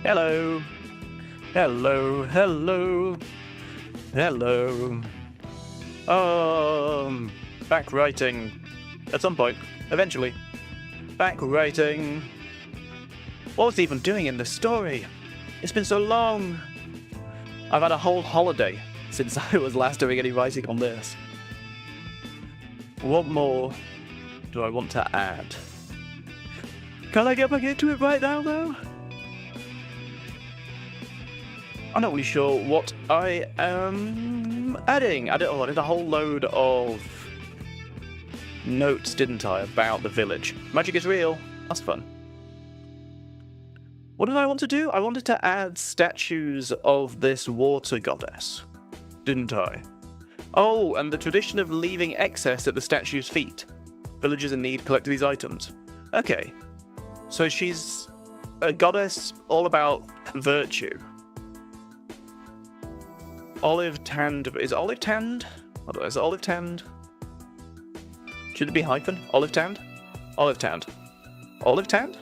Hello. Hello. Hello. Hello. Back writing. At some point. Eventually. Back writing. What was I even doing in this story? It's been so long. I've had a whole holiday since I was last doing any writing on this. What more do I want to add? Can I get back into it right now, though? I'm not really sure what I am adding. I did a whole load of notes, didn't I, about the village. Magic is real. That's fun. What did I want to do? I wanted to add statues of this water goddess, didn't I? Oh, and the tradition of leaving excess at the statue's feet. Villagers in need collect these items. Okay. So she's a goddess all about virtue. Olive tanned. Is it olive tanned? What is it? Olive tanned? Should it be hyphen? Olive tanned? Olive tanned. Olive tanned?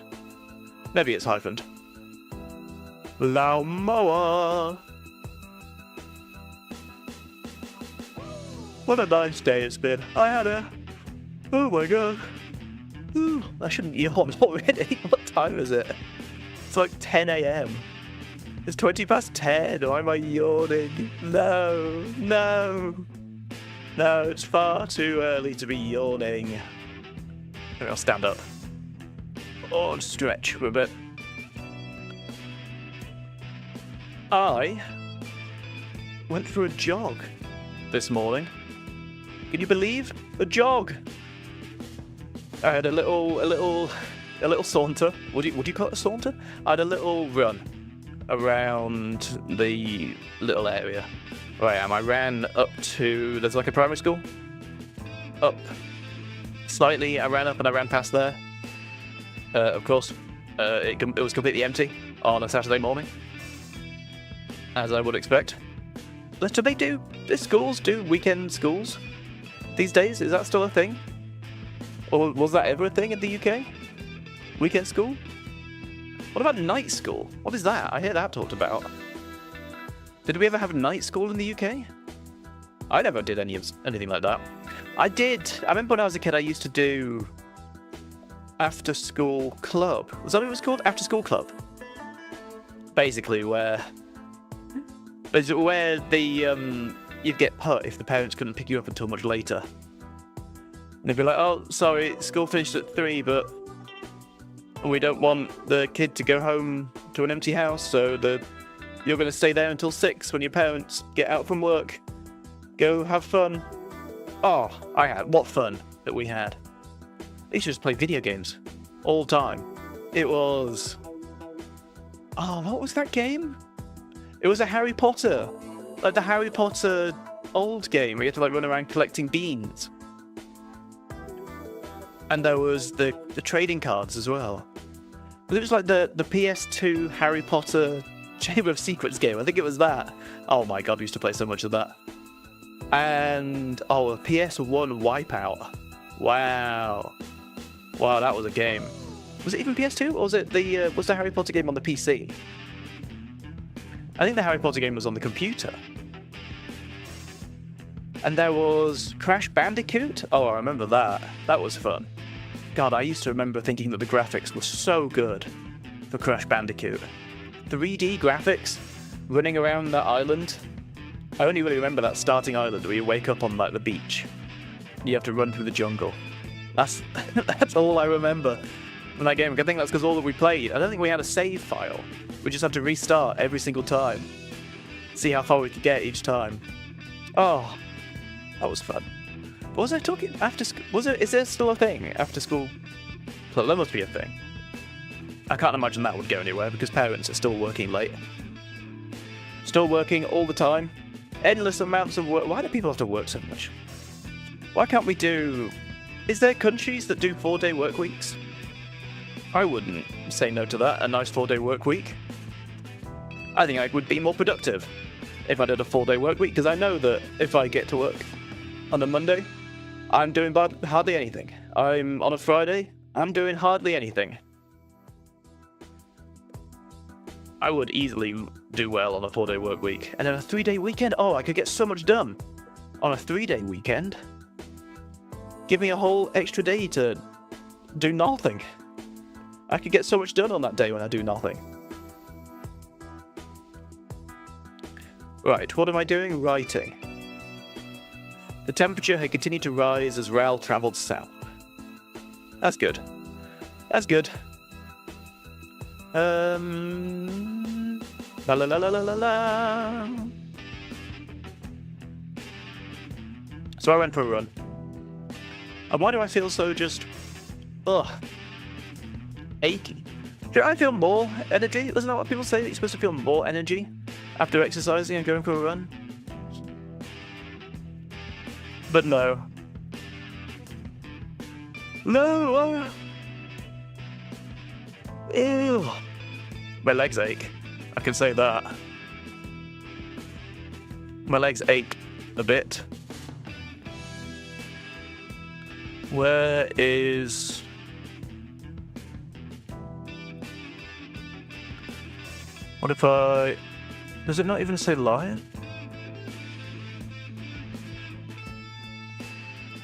Maybe it's hyphened. Laomoa. What a nice day it's been. I had a... Oh my god. Ooh, I shouldn't yawn already. What time is it? It's like 10 AM. It's 20 past 10. Why am I yawning? No. No, it's far too early to be yawning. Maybe I'll stand up. Or stretch for a bit. I went for a jog this morning. Can you believe? A jog! I had a little saunter. Would you call it a saunter? I had a little run around the little area where I am. I ran up to, there's like a primary school. Up slightly, I ran up and I ran past there. Of course, it was completely empty on a Saturday morning, as I would expect. Do they do schools do weekend schools these days? Is that still a thing? Or was that ever a thing in the UK? Weekend school? What about night school? What is that? I hear that talked about. Did we ever have night school in the UK? I never did anything like that. I remember when I was a kid I used to do after school club. Was that what it was called? After school club? Basically where you'd get put if the parents couldn't pick you up until much later. And they'd be like, oh, sorry, school finished at 3, but we don't want the kid to go home to an empty house, so you're going to stay there until 6 when your parents get out from work. Go have fun. Oh, what fun that we had. I used to just play video games all the time. It was... Oh, what was that game? It was a Harry Potter. Like the Harry Potter old game where you had to like run around collecting beans. And there was the trading cards as well. But it was like the PS2 Harry Potter Chamber of Secrets game. I think it was that. Oh my god, we used to play so much of that. And a PS1 Wipeout. Wow, that was a game. Was it even PS2, or was it was the Harry Potter game on the PC? I think the Harry Potter game was on the computer. And there was Crash Bandicoot. Oh, I remember that. That was fun. God, I used to remember thinking that the graphics were so good for Crash Bandicoot. 3D graphics, running around that island. I only really remember that starting island where you wake up on like the beach. And you have to run through the jungle. That's all I remember from that game. I think that's because all that we played. I don't think we had a save file. We just had to restart every single time. See how far we could get each time. Oh, that was fun. What was I talking after school? Is there still a thing after school? Well, there must be a thing. I can't imagine that would go anywhere because parents are still working late. Still working all the time. Endless amounts of work. Why do people have to work so much? Why can't we do... Is there countries that do 4-day work weeks? I wouldn't say no to that, a nice 4-day work week. I think I would be more productive if I did a 4-day work week, because I know that if I get to work on a Monday, I'm doing hardly anything. I'm on a Friday, I'm doing hardly anything. I would easily do well on a 4-day work week. And then a 3-day weekend? Oh, I could get so much done on a 3-day weekend. Give me a whole extra day to do nothing. I could get so much done on that day when I do nothing. Right, what am I doing? Writing. The temperature had continued to rise as Raoul travelled south. That's good. That's good. La la la la la la la. So I went for a run. And why do I feel so just... achy? Do I feel more energy? Isn't that what people say? That you're supposed to feel more energy after exercising and going for a run? But no. No! Ew! My legs ache. I can say that. My legs ache a bit. Where is... What if I... Does it not even say lion?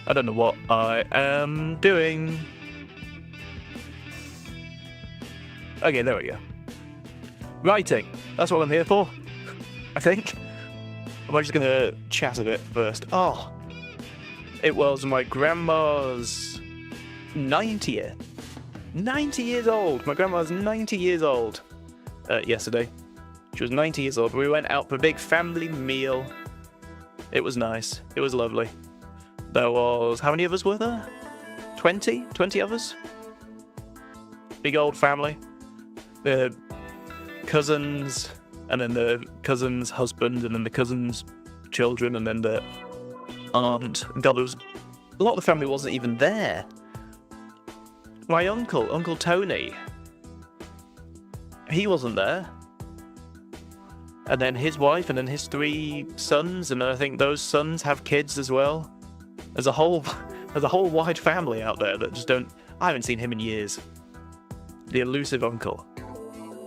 I don't know what I am doing. Okay, there we go. Writing. That's what I'm here for, I think. Am I just gonna chat a bit first? Oh. It was my grandma's 90th. 90 years old. My grandma's 90 years old. Yesterday. She was 90 years old. We went out for a big family meal. It was nice. It was lovely. There was... How many of us were there? 20? 20 of us? Big old family. The cousins, and then the cousin's husband, and then the cousin's children, and then the aunt. God, there was... A lot of the family wasn't even there. My uncle, Uncle Tony, he wasn't there. And then his wife, and then his 3 sons, and I think those sons have kids as well. There's a whole wide family out there that just don't... I haven't seen him in years. The elusive uncle.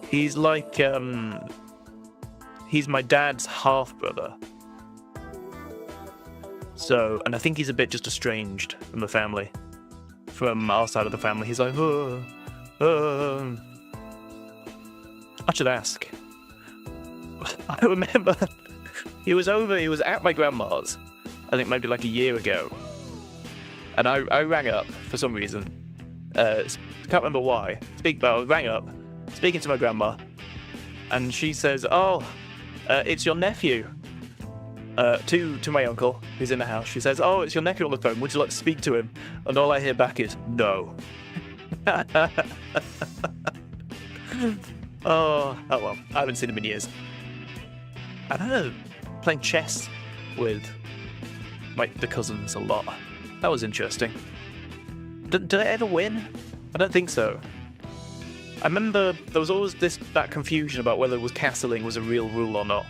He's like, he's my dad's half-brother. So, and I think he's a bit just estranged from the family. From our side of the family. He's like, I should ask. I remember he was at my grandma's, I think maybe like a year ago. And I rang up for some reason. Can't remember why. I rang up, speaking to my grandma, and she says, "Oh, it's your nephew." To my uncle, who's in the house. She says, "Oh, it's your nephew on the phone. Would you like to speak to him?" And all I hear back is, "No." Oh well. I haven't seen him in years. I don't know, playing chess with the cousins a lot. That was interesting. Did I ever win? I don't think so. I remember there was always that confusion about whether castling was a real rule or not.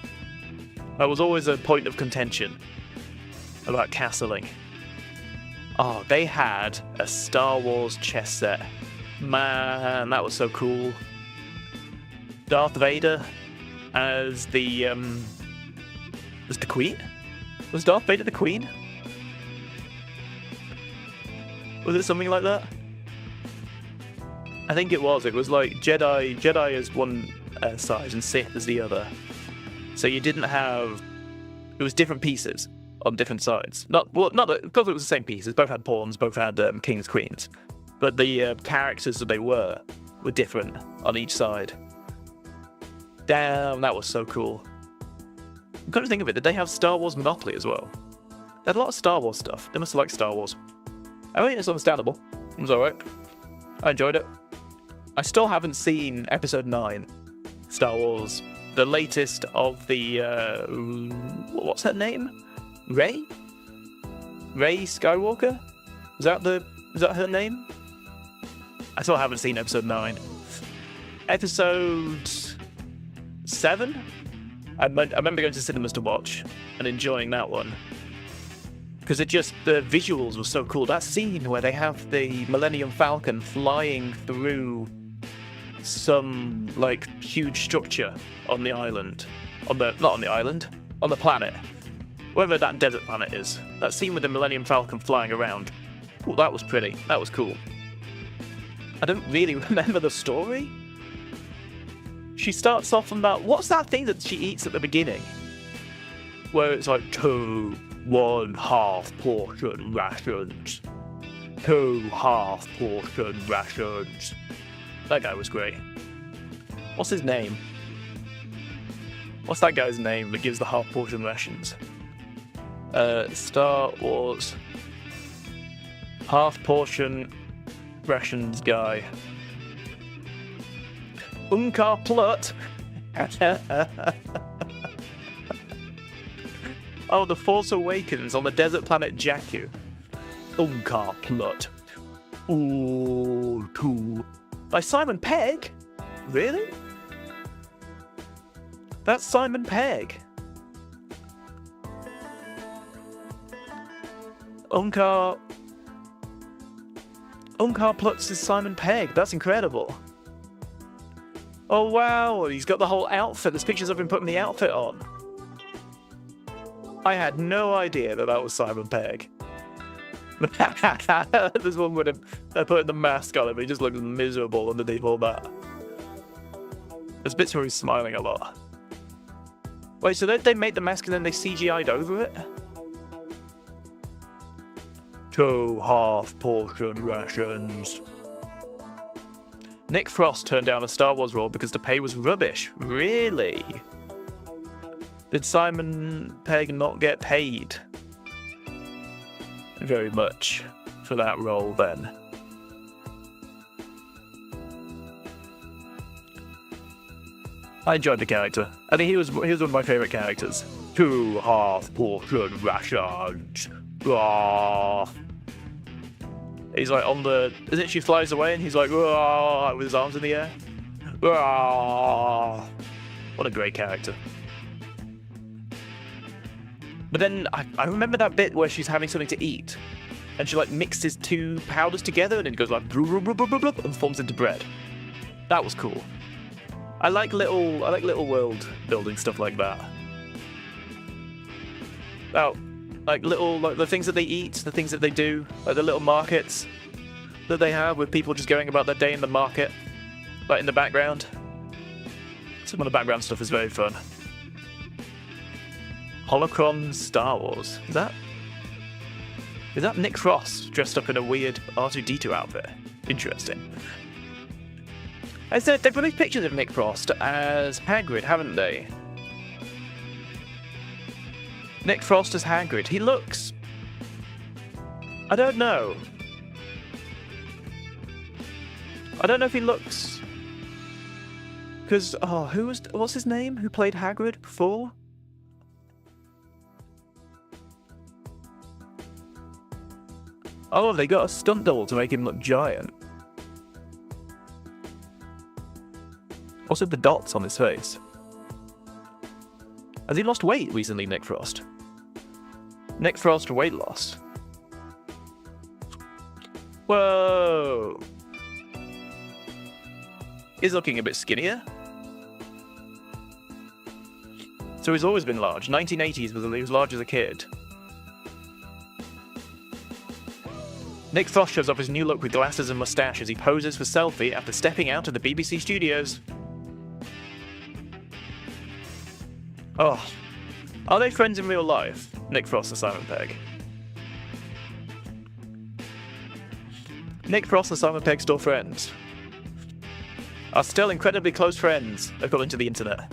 That was always a point of contention about castling. Oh, they had a Star Wars chess set. Man, that was so cool. Darth Vader as the queen? Was Darth Vader the queen? Was it something like that? I think it was. It was like Jedi as one side and Sith as the other. So you didn't have... It was different pieces on different sides. Not because it was the same pieces. Both had pawns, both had kings, queens. But the characters that they were different on each side. Damn, that was so cool. I'm trying to think of it. Did they have Star Wars Monopoly as well? They had a lot of Star Wars stuff. They must have liked Star Wars. I mean, it's understandable. It was alright. I enjoyed it. I still haven't seen Episode 9, Star Wars. The latest of the... what's her name? Rey? Rey Skywalker? Is that her name? I still haven't seen Episode 9. Episode 7? I remember going to cinemas to watch and enjoying that one. Because the visuals were so cool. That scene where they have the Millennium Falcon flying through some, like, huge structure on the island. Not on the island, on the planet. Wherever that desert planet is. That scene with the Millennium Falcon flying around. Oh, that was pretty. That was cool. I don't really remember the story. She starts off on that... What's that thing that she eats at the beginning? Where it's like 2 1/2 portion rations. 2 1/2 portion rations. That guy was great. What's his name? What's that guy's name that gives the half portion rations? Star Wars half portion rations guy. Unkar Plutt. Oh, The Force Awakens on the desert planet Jakku. Unkar Plutt. Ooh, cool. By Simon Pegg? Really? That's Simon Pegg. Unkar Plutz is Simon Pegg. That's incredible. Oh wow, he's got the whole outfit. There's pictures of him putting the outfit on. I had no idea that was Simon Pegg. There's one with him. They're putting the mask on him, but he just looks miserable underneath all that. There's bits where he's smiling a lot. Wait, so they made the mask and then they CGI'd over it? 2 half portion rations. Nick Frost turned down a Star Wars role because the pay was rubbish. Really? Did Simon Pegg not get paid very much for that role then? I enjoyed the character. I think he was one of my favourite characters. 2 half portion rations. Ah. He's like on the... Isn't she flies away and he's like, with his arms in the air? What a great character. But then I remember that bit where she's having something to eat and she like mixes 2 powders together and it goes like and forms into bread. That was cool. I like little world building stuff like that. Oh, like the things that they eat, the things that they do, like the little markets that they have with people just going about their day in the market, like in the background. Some of the background stuff is very fun. Holocron Star Wars. Is that Nick Frost dressed up in a weird R2-D2 outfit? Interesting. I said they've released pictures of Nick Frost as Hagrid, haven't they? Nick Frost as Hagrid. He looks... I don't know. I don't know if he looks... Because, what's his name? Who played Hagrid before? Oh, they got a stunt double to make him look giant. Also, the dots on his face. Has he lost weight recently, Nick Frost? Nick Frost weight loss. Whoa! He's looking a bit skinnier. So he's always been large. 1980s he was large as a kid. Nick Frost shows off his new look with glasses and moustache as he poses for selfie after stepping out of the BBC studios. Oh. Are they friends in real life? Nick Frost and Simon Pegg. Nick Frost and Simon Pegg still friends. Are still incredibly close friends, according to the internet.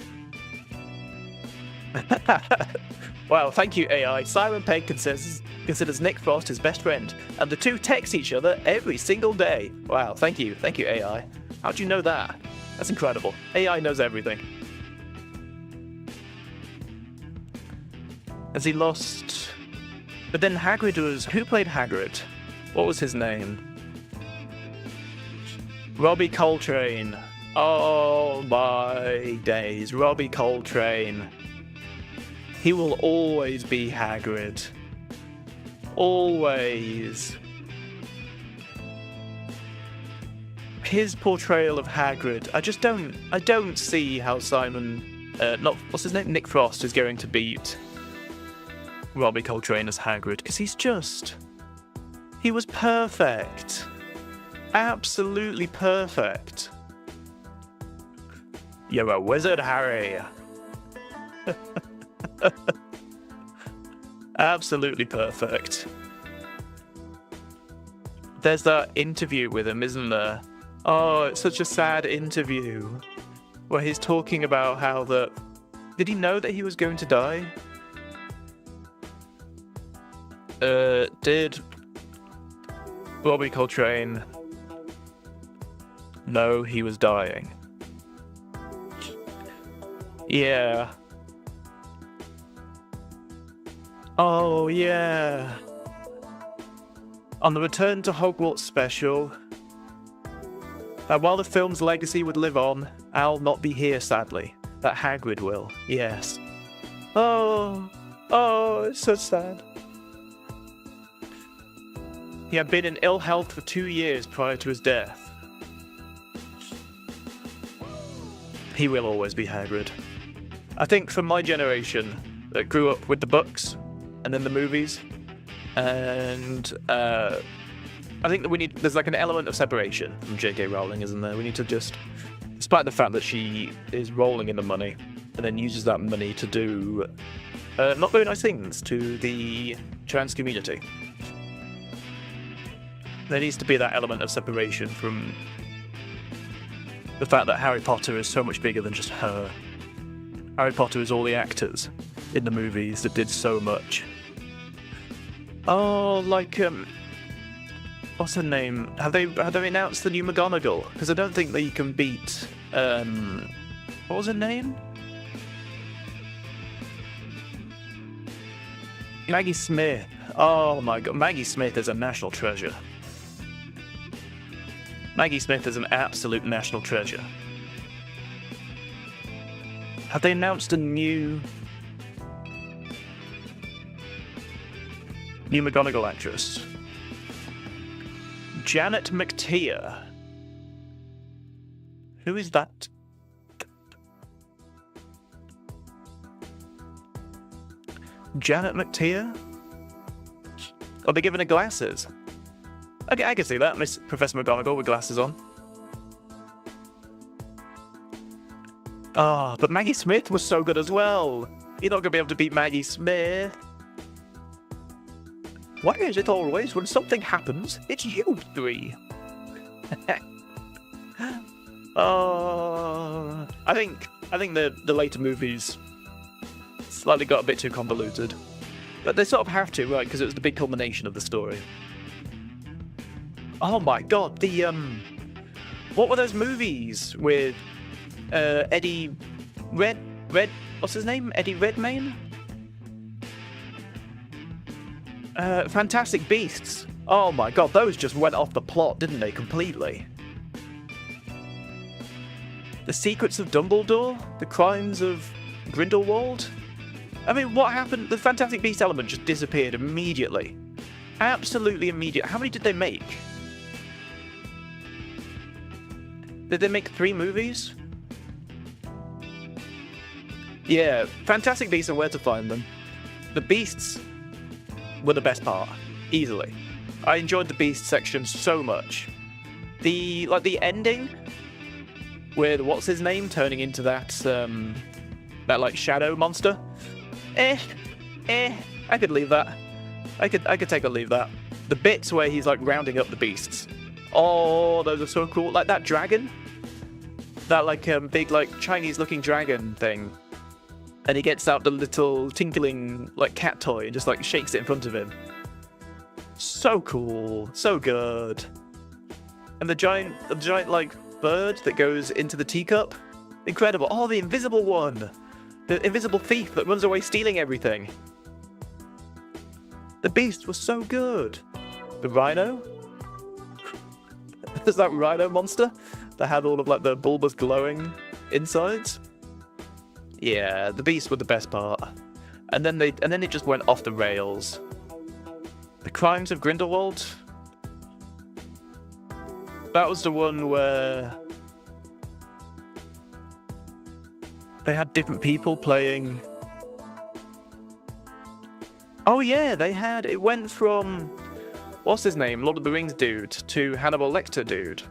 Wow, thank you, AI. Simon Pegg considers Nick Frost his best friend, and the two text each other every single day. Wow, thank you, AI. How'd you know that? That's incredible. AI knows everything. Has he lost... But then Hagrid was... Who played Hagrid? What was his name? Robbie Coltrane. Oh my days. Robbie Coltrane. He will always be Hagrid. Always. his portrayal of Hagrid, I don't see how Simon, what's his name? Nick Frost is going to beat Robbie Coltrane as Hagrid, because he was perfect. Absolutely perfect. You're a wizard, Harry. Absolutely perfect. There's that interview with him, isn't there? Oh, it's such a sad interview where he's talking about how did he know that he was going to die? Did Robbie Coltrane know he was dying? Yeah. Oh, yeah. On the Return to Hogwarts special, that while the film's legacy would live on, I'll not be here, sadly. That Hagrid will, yes. Oh, it's so sad. He had been in ill health for 2 years prior to his death. He will always be Hagrid. I think for my generation that grew up with the books and then the movies, and I think that there's like an element of separation from J.K. Rowling, isn't there? We need to just, despite the fact that she is rolling in the money and then uses that money to do not very nice things to the trans community, there needs to be that element of separation from the fact that Harry Potter is so much bigger than just her. Harry Potter is all the actors in the movies that did so much. Oh, like, what's her name? Have they announced the new McGonagall? Because I don't think that you can beat, what was her name? Maggie Smith. Oh my god, Maggie Smith is a national treasure. Maggie Smith is an absolute national treasure. Have they announced a new McGonagall actress? Janet McTeer. Who is that? Janet McTeer? Are they giving her glasses? Okay, I can see that, Miss Professor McGonagall with glasses on. Ah, but Maggie Smith was so good as well. You're not going to be able to beat Maggie Smith. Why is it always when something happens, it's you three? Oh, I think the later movies slightly got a bit too convoluted, but they sort of have to, right? Because it was the big culmination of the story. Oh my god, what were those movies with Eddie what's his name? Eddie Redmayne? Fantastic Beasts. Oh my god, those just went off the plot, didn't they, completely? The Secrets of Dumbledore? The Crimes of Grindelwald? I mean, what happened? The Fantastic Beasts element just disappeared immediately. Absolutely immediate. How many did they make? Did they make 3 movies? Yeah, Fantastic Beasts and Where to Find Them. The Beasts were the best part, easily. I enjoyed the Beast section so much. The ending with what's his name turning into that like shadow monster. I could leave that. I could take or leave that. The bits where he's like rounding up the beasts. Oh, those are so cool. Like that dragon, that like big like Chinese looking dragon thing. And he gets out the little tinkling like cat toy and just like shakes it in front of him. So cool, so good. And the giant like bird that goes into the teacup, incredible. Oh, the invisible one, the invisible thief that runs away stealing everything. The Beast was so good. The rhino. There's that rhino monster that had all of like the bulbous glowing insides. Yeah, the Beasts were the best part. And then it just went off the rails. The Crimes of Grindelwald. That was the one where they had different people playing. Oh yeah, it went from, what's his name, Lord of the Rings dude, to Hannibal Lecter dude.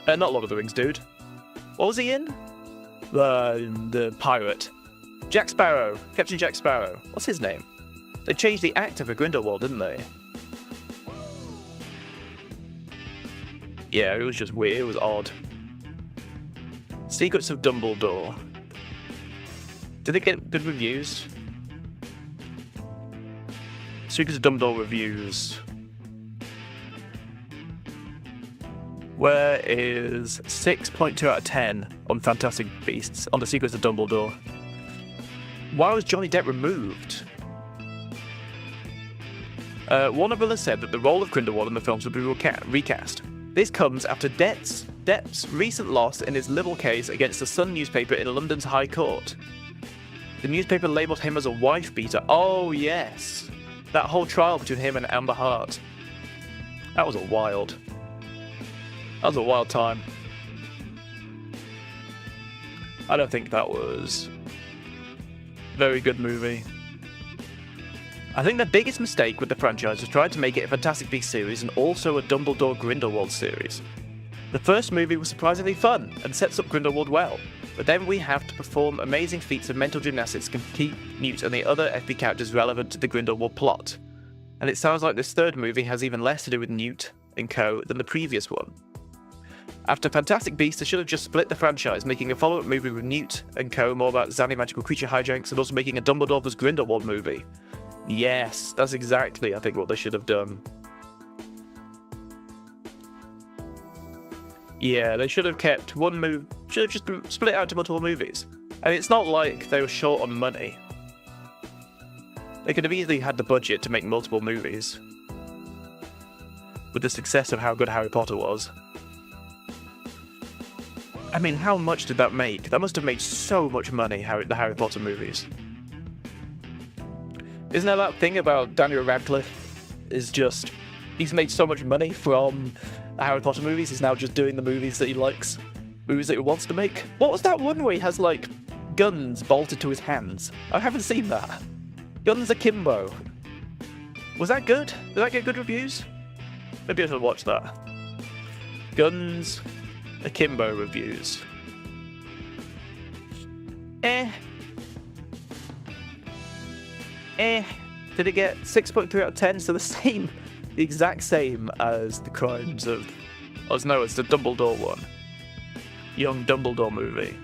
Not Lord of the Rings dude. What was he in? The pirate. Jack Sparrow. Captain Jack Sparrow. What's his name? They changed the actor for Grindelwald, didn't they? Yeah, it was just weird. It was odd. Secrets of Dumbledore. Did it get good reviews? Secrets of Dumbledore reviews. Where is 6.2 out of 10 on Fantastic Beasts on the Secrets of Dumbledore? Why was Johnny Depp removed? Warner Bros. Said that the role of Grindelwald in the films would be recast. This comes after Depp's recent loss in his libel case against the Sun newspaper in London's High Court. The newspaper labelled him as a wife-beater. Oh yes! That whole trial between him and Amber Hart. That was wild time. I don't think that was a very good movie. I think the biggest mistake with the franchise was trying to make it a Fantastic Beasts series and also a Dumbledore Grindelwald series. The first movie was surprisingly fun and sets up Grindelwald well, but then we have to perform amazing feats of mental gymnastics to keep Newt and the other FP characters relevant to the Grindelwald plot. And it sounds like this third movie has even less to do with Newt and co than the previous one. After Fantastic Beasts, they should have just split the franchise, making a follow-up movie with Newt and co more about zany magical creature hijinks and also making a Dumbledore vs Grindelwald movie. Yes, that's exactly, I think, what they should have done. Yeah, they should have kept one movie, should have just split it out into multiple movies. I mean, it's not like they were short on money. They could have easily had the budget to make multiple movies. With the success of how good Harry Potter was. I mean, how much did that make? That must have made so much money, the Harry Potter movies. Isn't there that thing about Daniel Radcliffe? He's made so much money from the Harry Potter movies, he's now just doing the movies that he likes. Movies that he wants to make. What was that one where he has, like, guns bolted to his hands? I haven't seen that. Guns Akimbo. Was that good? Did that get good reviews? Maybe I should watch that. Guns Akimbo reviews. Did it get 6.3 out of 10? So the exact same as the Crimes of... Oh, no, it's the Dumbledore one. Young Dumbledore movie.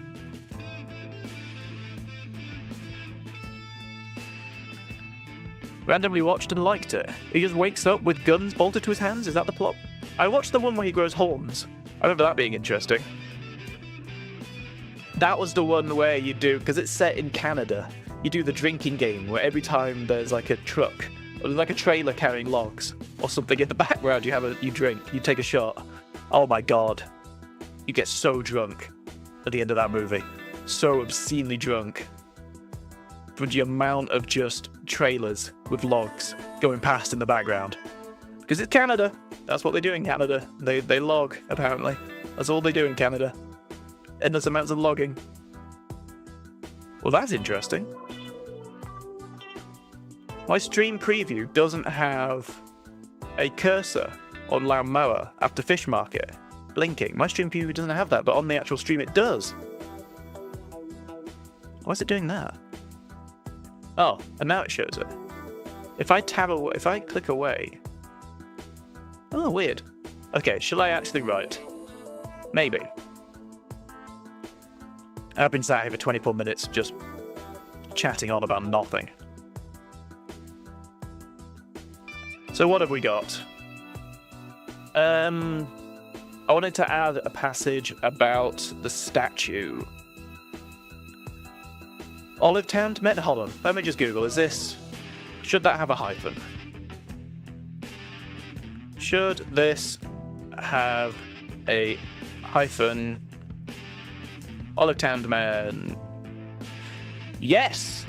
Randomly watched and liked it. He just wakes up with guns bolted to his hands? Is that the plot? I watched the one where he grows horns. I remember that being interesting. That was the one where you do, because it's set in Canada, you do the drinking game where every time there's like a truck, or like a trailer carrying logs, or something in the background, you drink, you take a shot. Oh my god. You get so drunk at the end of that movie. So obscenely drunk. From the amount of just trailers with logs going past in the background. Because it's Canada. That's what they do in Canada. They log, apparently. That's all they do in Canada. Endless amounts of logging. Well, that's interesting. My stream preview doesn't have a cursor on Laomoa after Fish Market blinking. My stream preview doesn't have that, but on the actual stream it does. Why is it doing that? Oh, and now it shows it. If I click away... Oh, weird. Okay, shall I actually write? Maybe. I've been sat here for 24 minutes just chatting on about nothing. So what have we got? I wanted to add a passage about the statue. Olive Town to Met. Hold on, let me just Google. Should that have a hyphen? Should this have a hyphen? Olive Town Man. Yes!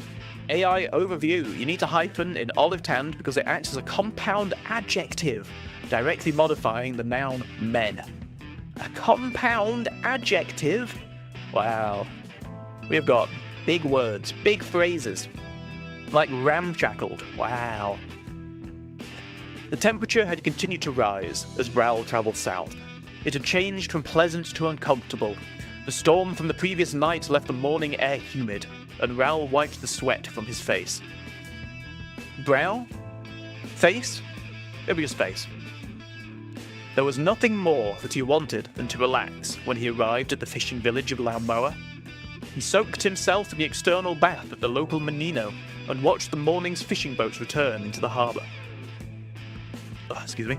AI overview. You need to hyphen in Olive Town because it acts as a compound adjective. directly modifying the noun men. A compound adjective? Wow. We have got big words, big phrases, like ramshackled. Wow. The temperature had continued to rise as Raoul travelled south. It had changed from pleasant to uncomfortable. The storm from the previous night left the morning air humid, and Raoul wiped the sweat from his face. Brow? Face? It was just face. There was nothing more that he wanted than to relax when he arrived at the fishing village of Laomoa. He soaked himself in the external bath at the local Menino and watched the morning's fishing boats return into the harbour. Excuse me.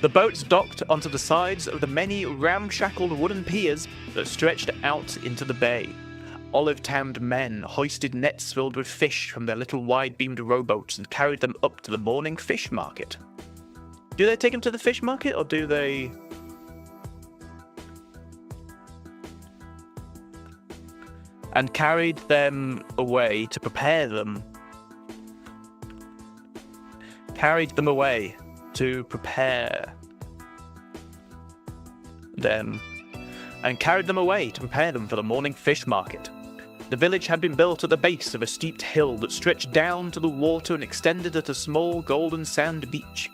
The boats docked onto the sides of the many ramshackled wooden piers that stretched out into the bay. Olive-tanned men hoisted nets filled with fish from their little wide-beamed rowboats and carried them up to the morning fish market. Do they take them to the fish market, or do they... And carried them away to prepare them. Carried them away to prepare them. And carried them away to prepare them for the morning fish market. The village had been built at the base of a steep hill that stretched down to the water and extended at a small golden sand beach.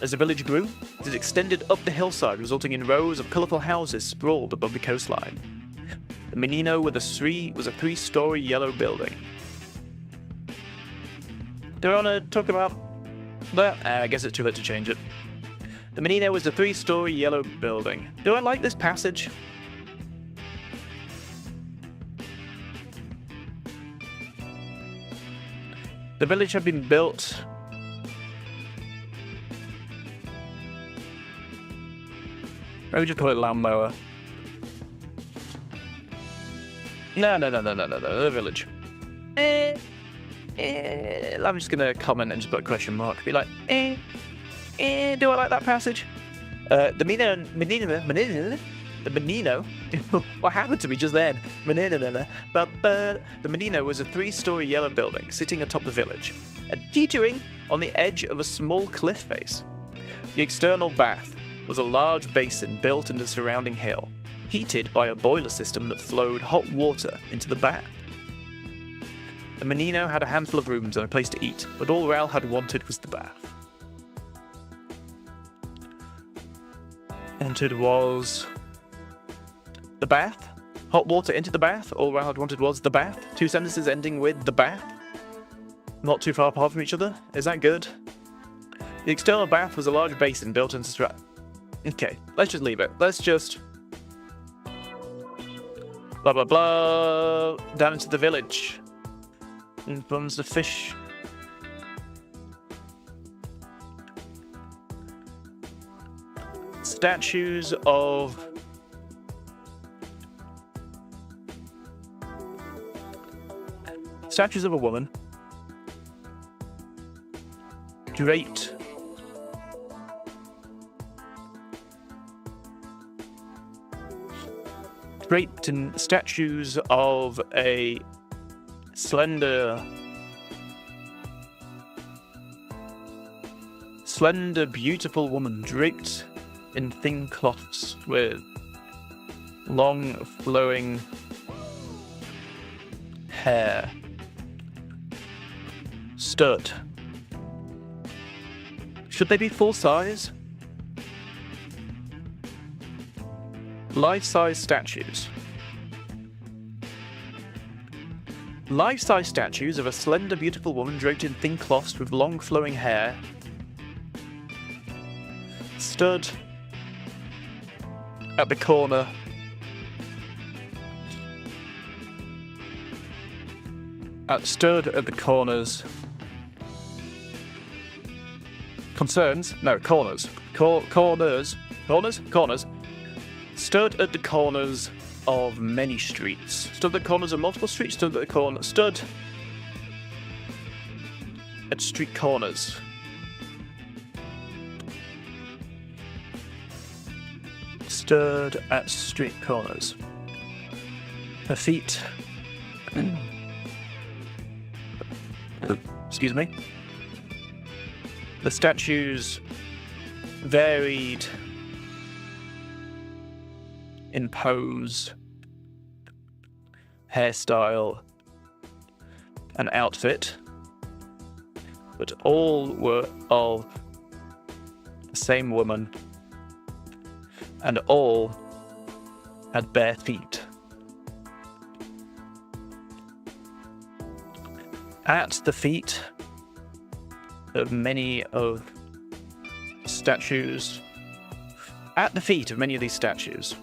As the village grew, it extended up the hillside, resulting in rows of colourful houses sprawled above the coastline. The Menino was a three-storey yellow building. Do I want to talk about that? I guess it's too late to change it. The Menino was a three-storey yellow building. Do I like this passage? The village had been built... Maybe just call it Laomoa. No, the village. I'm just gonna comment and just put a question mark. Be like, do I like that passage? The Menino, what happened to me just then? The Menino was a three-storey yellow building sitting atop the village, and teetering on the edge of a small cliff face. The external bath was a large basin built into the surrounding hill, heated by a boiler system that flowed hot water into the bath. The Menino had a handful of rooms and a place to eat, but all Raoul had wanted was the bath. Entered was... the bath? Hot water into the bath? All Raoul had wanted was the bath? Two sentences ending with the bath? Not too far apart from each other? Is that good? The external bath was a large basin built into... Okay, let's just leave it. Let's just... blah blah blah... down into the village. And comes the fish. Statues of... statues of a woman. Draped. Draped in statues of a slender, beautiful woman draped in thin cloths with long, flowing hair. Stood. Should they be full size? Life-size statues. Life-size statues of a slender, beautiful woman draped in thin cloths with long, flowing hair stood at the corner stood at the corners. Concerns? No, corners. Corners. Stood at the corners of many streets. Stood at the corners of multiple streets. Stood at street corners. Stood at street corners. Her feet. Excuse me. The statues varied in pose, hairstyle, and outfit, but all were of the same woman, and all had bare feet. At the feet of many of statues, at the feet of many of these statues,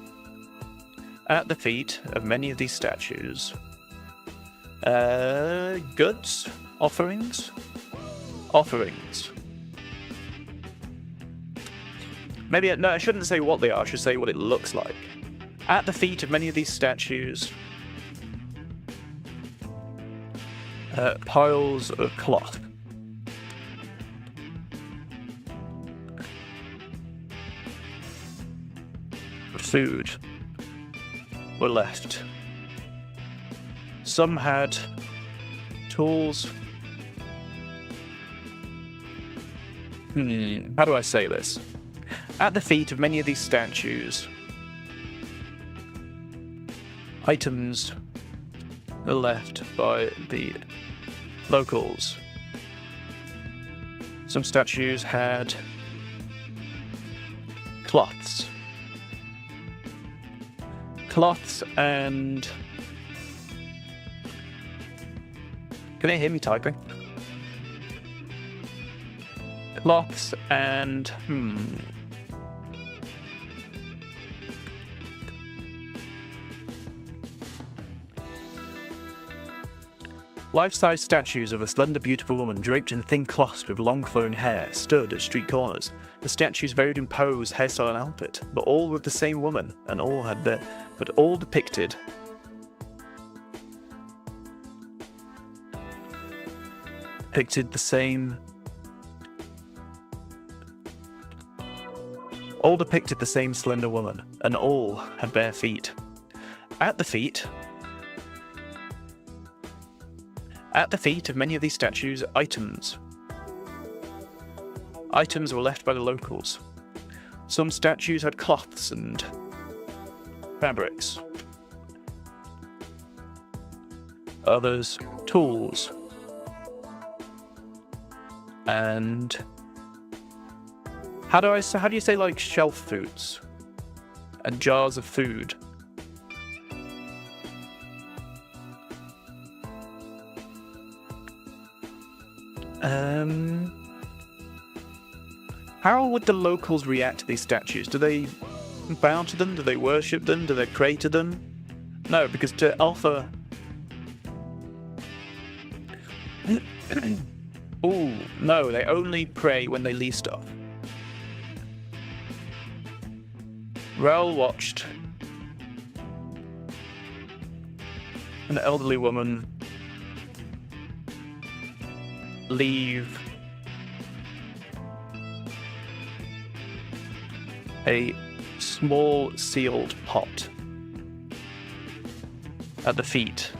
goods, offerings. Maybe, no, I shouldn't say what they are, I should say what it looks like. At the feet of many of these statues, piles of cloth. Food were left. Some had tools. How do I say this? At the feet of many of these statues, items are left by the locals. Some statues had cloths. And... Can they hear me typing? Cloths and... Life-size statues of a slender, beautiful woman draped in thin cloths with long flowing hair stood at street corners. The statues varied in pose, hairstyle, and outfit, but all were the same woman, and all had their... but all depicted the same... all depicted the same slender woman, and all had bare feet. At the feet of many of these statues, items were left by the locals. Some statues had cloths and fabrics. Others, tools. And how do you say like shelf foods and jars of food? How would the locals react to these statues? Do they bow to them? Do they worship them? Do they pray to them? No, because to offer... Ooh, no, they only pray when they leave stuff. Raoul watched an elderly woman leave a small sealed pot at the feet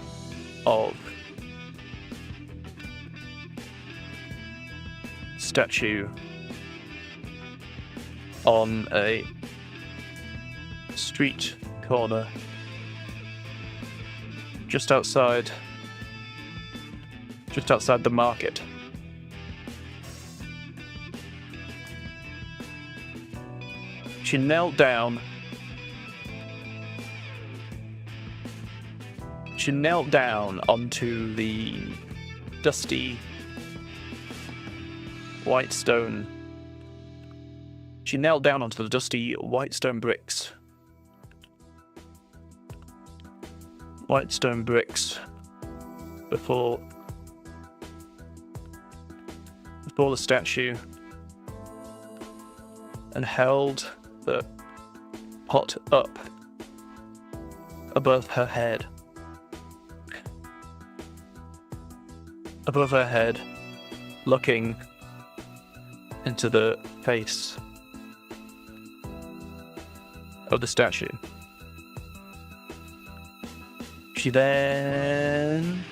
of statue on a street corner just outside the market. She knelt down. Onto the dusty white stone. She knelt down onto the dusty white stone bricks. Before the statue, and held the pot up above her head. Looking into the face of the statue. She then...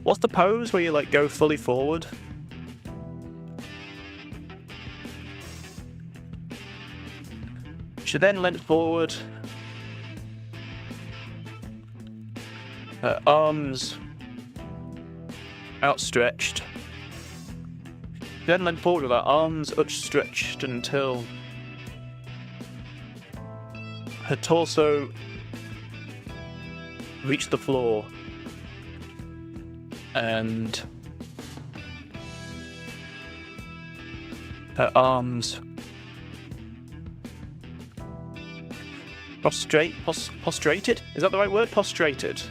What's the pose where you like go fully forward? She then leant forward, her arms outstretched. She then leant forward with her arms outstretched until her torso reached the floor, and her arms prostrated? Is that the right word? Prostrated.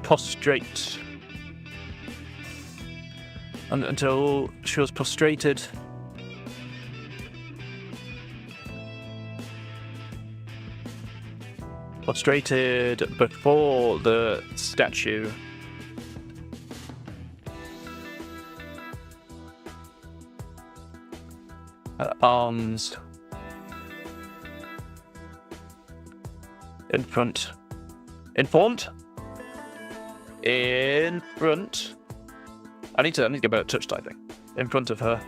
Prostrate. And until she was prostrated. Prostrated before the statue. Her arms in front. In front. I need to get better at touch typing. In front of her.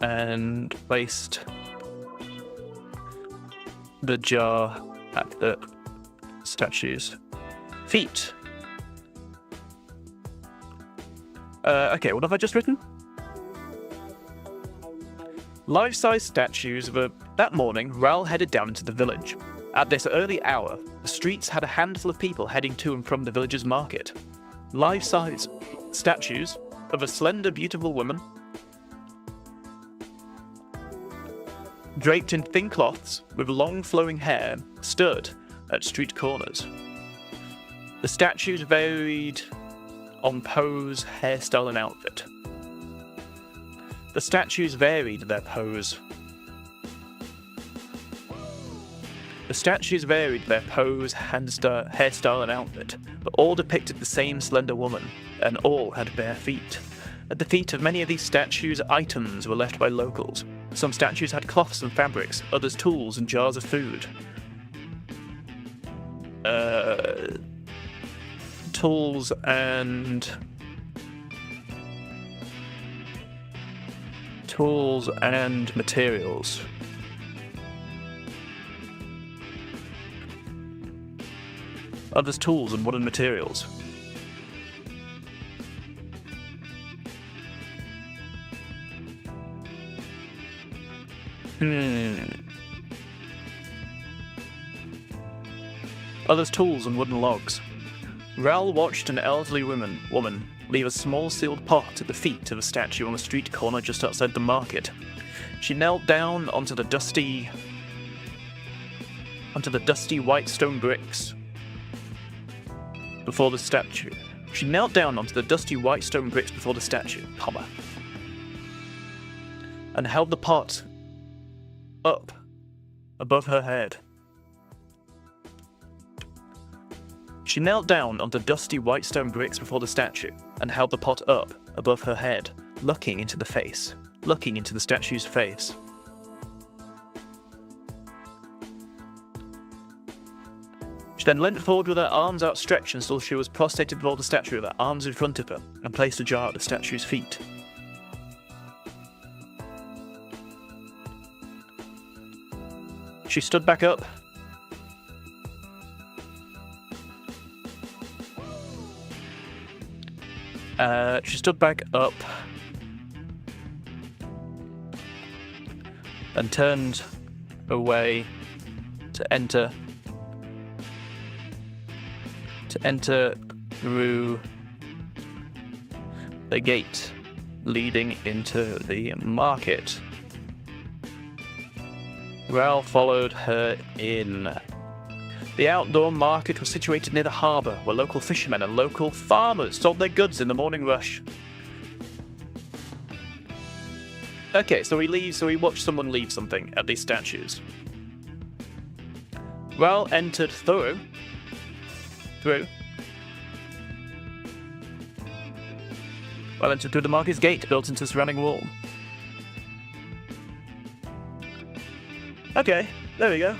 And placed the jar at the statue's feet. Okay, what have I just written? Life-size statues were... That morning, Raoul headed down into the village. At this early hour, the streets had a handful of people heading to and from the village's market. Life-size statues of a slender, beautiful woman, draped in thin cloths with long flowing hair, stood at street corners. The statues varied on pose, hairstyle, and outfit. The statues varied their pose. The statues varied their pose, hairstyle, and outfit, but all depicted the same slender woman, and all had bare feet. At the feet of many of these statues, items were left by locals. Some statues had cloths and fabrics, others tools and jars of food. Tools and materials. Others tools and wooden materials. Others tools and wooden logs. Raoul watched an elderly woman leave a small sealed pot at the feet of a statue on a street corner just outside the market. She knelt down onto the dusty white stone bricks before the statue. She knelt down onto the dusty white stone bricks before the statue, and held the pot up above her head. She knelt down onto dusty white stone bricks before the statue and held the pot up above her head, looking into the statue's face. She then leant forward with her arms outstretched until she was prostrated before the statue with her arms in front of her, and placed a jar at the statue's feet. She stood back up. And turned away to enter through the gate leading into the market. Raoul followed her in. The outdoor market was situated near the harbour, where local fishermen and local farmers sold their goods in the morning rush. Okay, so we watched someone leave something at these statues. Raoul entered through. Raoul entered through the market's gate built into the surrounding wall. Okay, there we go.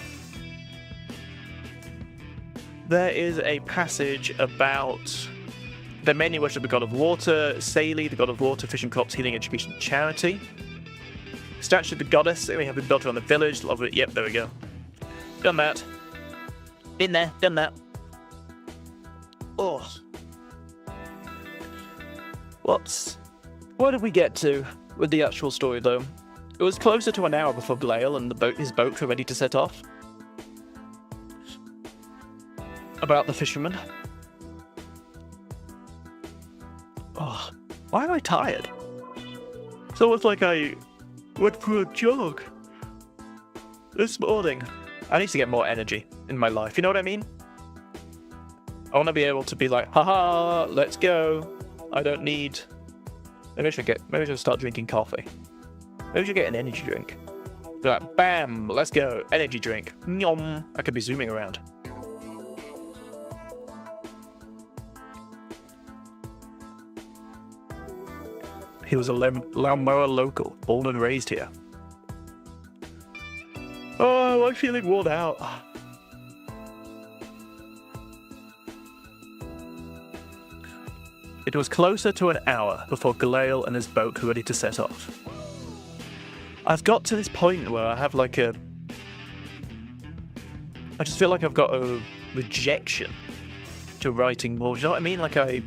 there is a passage about they mainly worship the god of water, Sali, the god of water, fishing, crops, healing, education, and charity. Statue of the goddess, we have been built around the village. Love it. Yep, there we go. Done that. Been there, done that. Oh. Where did we get to with the actual story, though? It was closer to an hour before Glael and his boat were ready to set off. About the fisherman. Oh, why am I tired? It's almost like I went for a jog this morning. I need to get more energy in my life, you know what I mean? I want to be able to be like, haha, let's go. I don't need... Maybe I should start drinking coffee. Maybe I should get an energy drink. Be like, bam, let's go, energy drink. Nyom. I could be zooming around. He was a Laomoa local, born and raised here. Oh, I'm feeling worn out. It was closer to an hour before Glael and his boat were ready to set off. I've got to this point where I have like I just feel like I've got a rejection to writing more. Do you know what I mean? Like I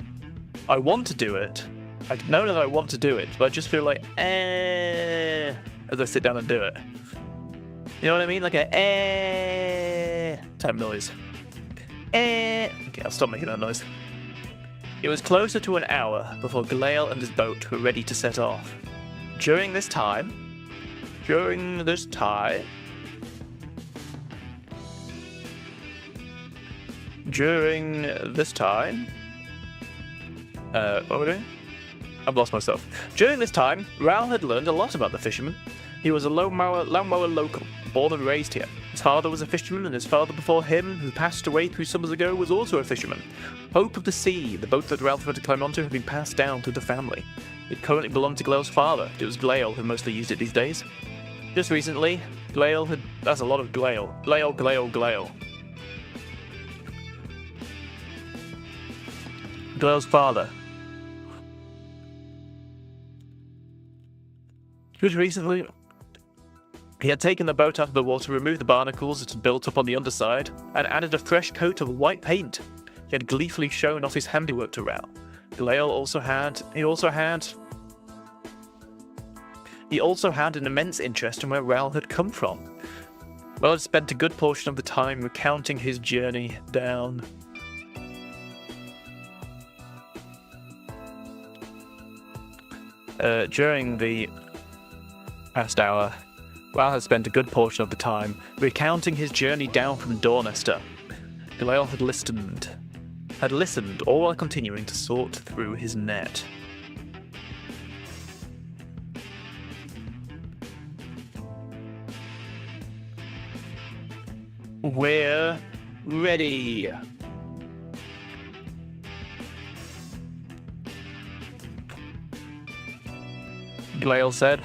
want to do it. I know that I want to do it, but I just feel like as I sit down and do it. You know what I mean? Like a type noise. Okay, I'll stop making that noise. It was closer to an hour before Glael and his boat were ready to set off. During this time, what are we doing? I've lost myself. During this time, Raoul had learned a lot about the fisherman. He was a Laomoa local, born and raised here. His father was a fisherman, and his father before him, who passed away 3 summers ago, was also a fisherman. Hope of the Sea, the boat that Ralph had to climb onto, had been passed down through the family. It currently belonged to Glael's father. It was Glael who mostly used it these days. Just recently, Glael had... That's a lot of Glael. Glael. Glael's father. Just recently, he had taken the boat out of the water, removed the barnacles that had built up on the underside, and added a fresh coat of white paint. He had gleefully shown off his handiwork to Raoul. Glael also had an immense interest in where Raoul had come from. Raoul had spent a good portion of the time recounting his journey down. During the past hour, Raoul had spent a good portion of the time recounting his journey down from Dornester. Glael had listened, all while continuing to sort through his net. We're ready. Glael said.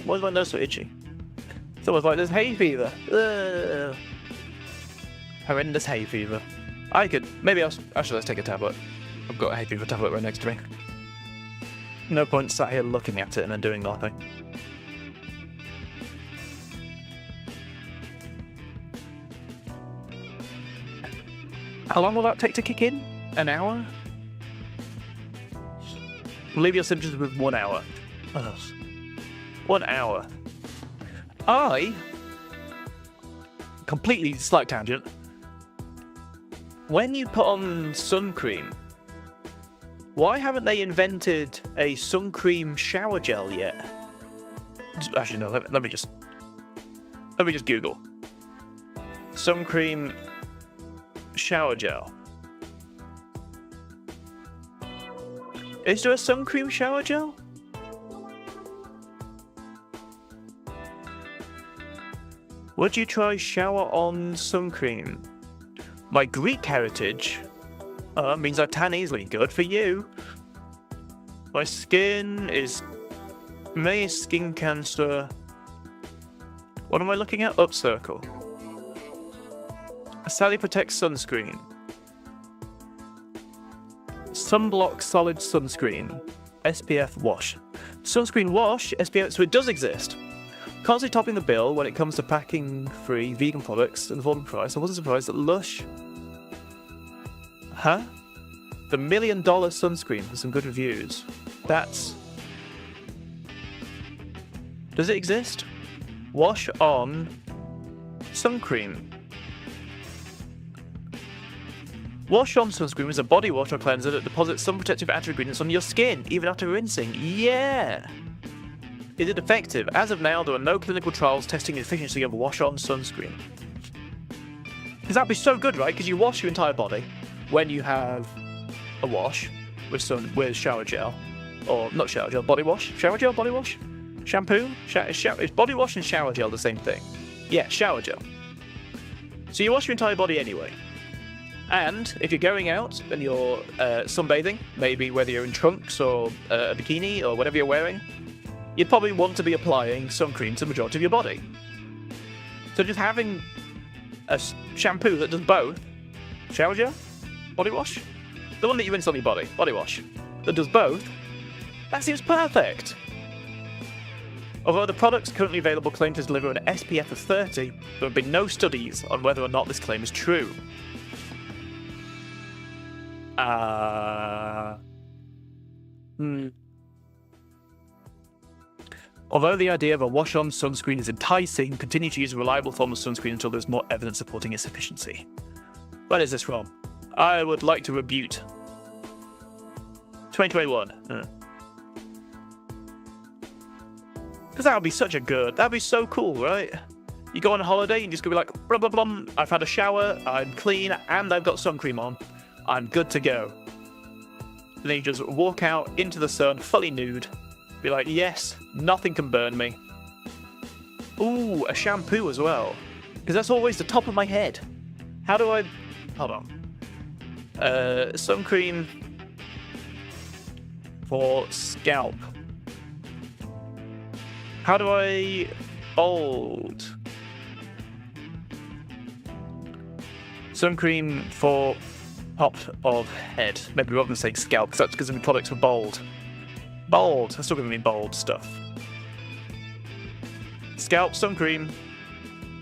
Why is my nose so itchy? It's almost like there's hay fever. Ugh. Horrendous hay fever. Maybe let's take a tablet. I've got a hay fever tablet right next to me. No point sat here looking at it and then doing nothing. How long will that take to kick in? An hour? Leave your symptoms with 1 hour. Ugh. 1 hour. Completely slight tangent. When you put on sun cream, why haven't they invented a sun cream shower gel yet? Actually, no. Let me just Google sun cream shower gel. Is there a sun cream shower gel? Would you try shower on sun cream? My Greek heritage That means I tan easily. Good for you. My skin is... May skin cancer... What am I looking at? Up circle. Sally protects sunscreen. Sunblock solid sunscreen. SPF wash. Sunscreen wash, SPF, so it does exist. Constantly topping the bill when it comes to packing-free vegan products and affordable price. I wasn't surprised that Lush... Huh? The $1 million sunscreen for some good reviews. That's... Does it exist? Wash on sun cream. Wash on sunscreen is a body wash or cleanser that deposits some protective anti-ingredients on your skin, even after rinsing. Yeah! Is it effective? As of now, there are no clinical trials testing the efficiency of wash-on sunscreen. Because that'd be so good, right? Because you wash your entire body when you have a wash with shower gel. Or, not shower gel, body wash? Shower gel, body wash? Shampoo? Is body wash and shower gel the same thing? Yeah, shower gel. So you wash your entire body anyway. And if you're going out and you're sunbathing, maybe whether you're in trunks or a bikini or whatever you're wearing, you'd probably want to be applying sun cream to the majority of your body. So just having a shampoo that does both, shower gel, body wash, the one that you rinse on your body, body wash, that does both, that seems perfect. Although the products currently available claim to deliver an SPF of 30, there have been no studies on whether or not this claim is true. Although the idea of a wash-on sunscreen is enticing, continue to use a reliable form of sunscreen until there's more evidence supporting its efficiency. Where is this from? I would like to rebuke. 2021. Because that would be such a good... That'd be so cool, right? You go on a holiday and you just go be like, blah, blah, blah, I've had a shower, I'm clean, and I've got sun cream on. I'm good to go. And then you just walk out into the sun, fully nude. Be like, yes, nothing can burn me. Ooh, a shampoo as well. Because that's always the top of my head. How do I... Hold on. Sun cream for scalp. How do I... Bold. Sun cream for top of head. Maybe rather than saying scalp, because that's because the products were bold. Bold. That's still going to mean bold stuff. Scalp sun cream.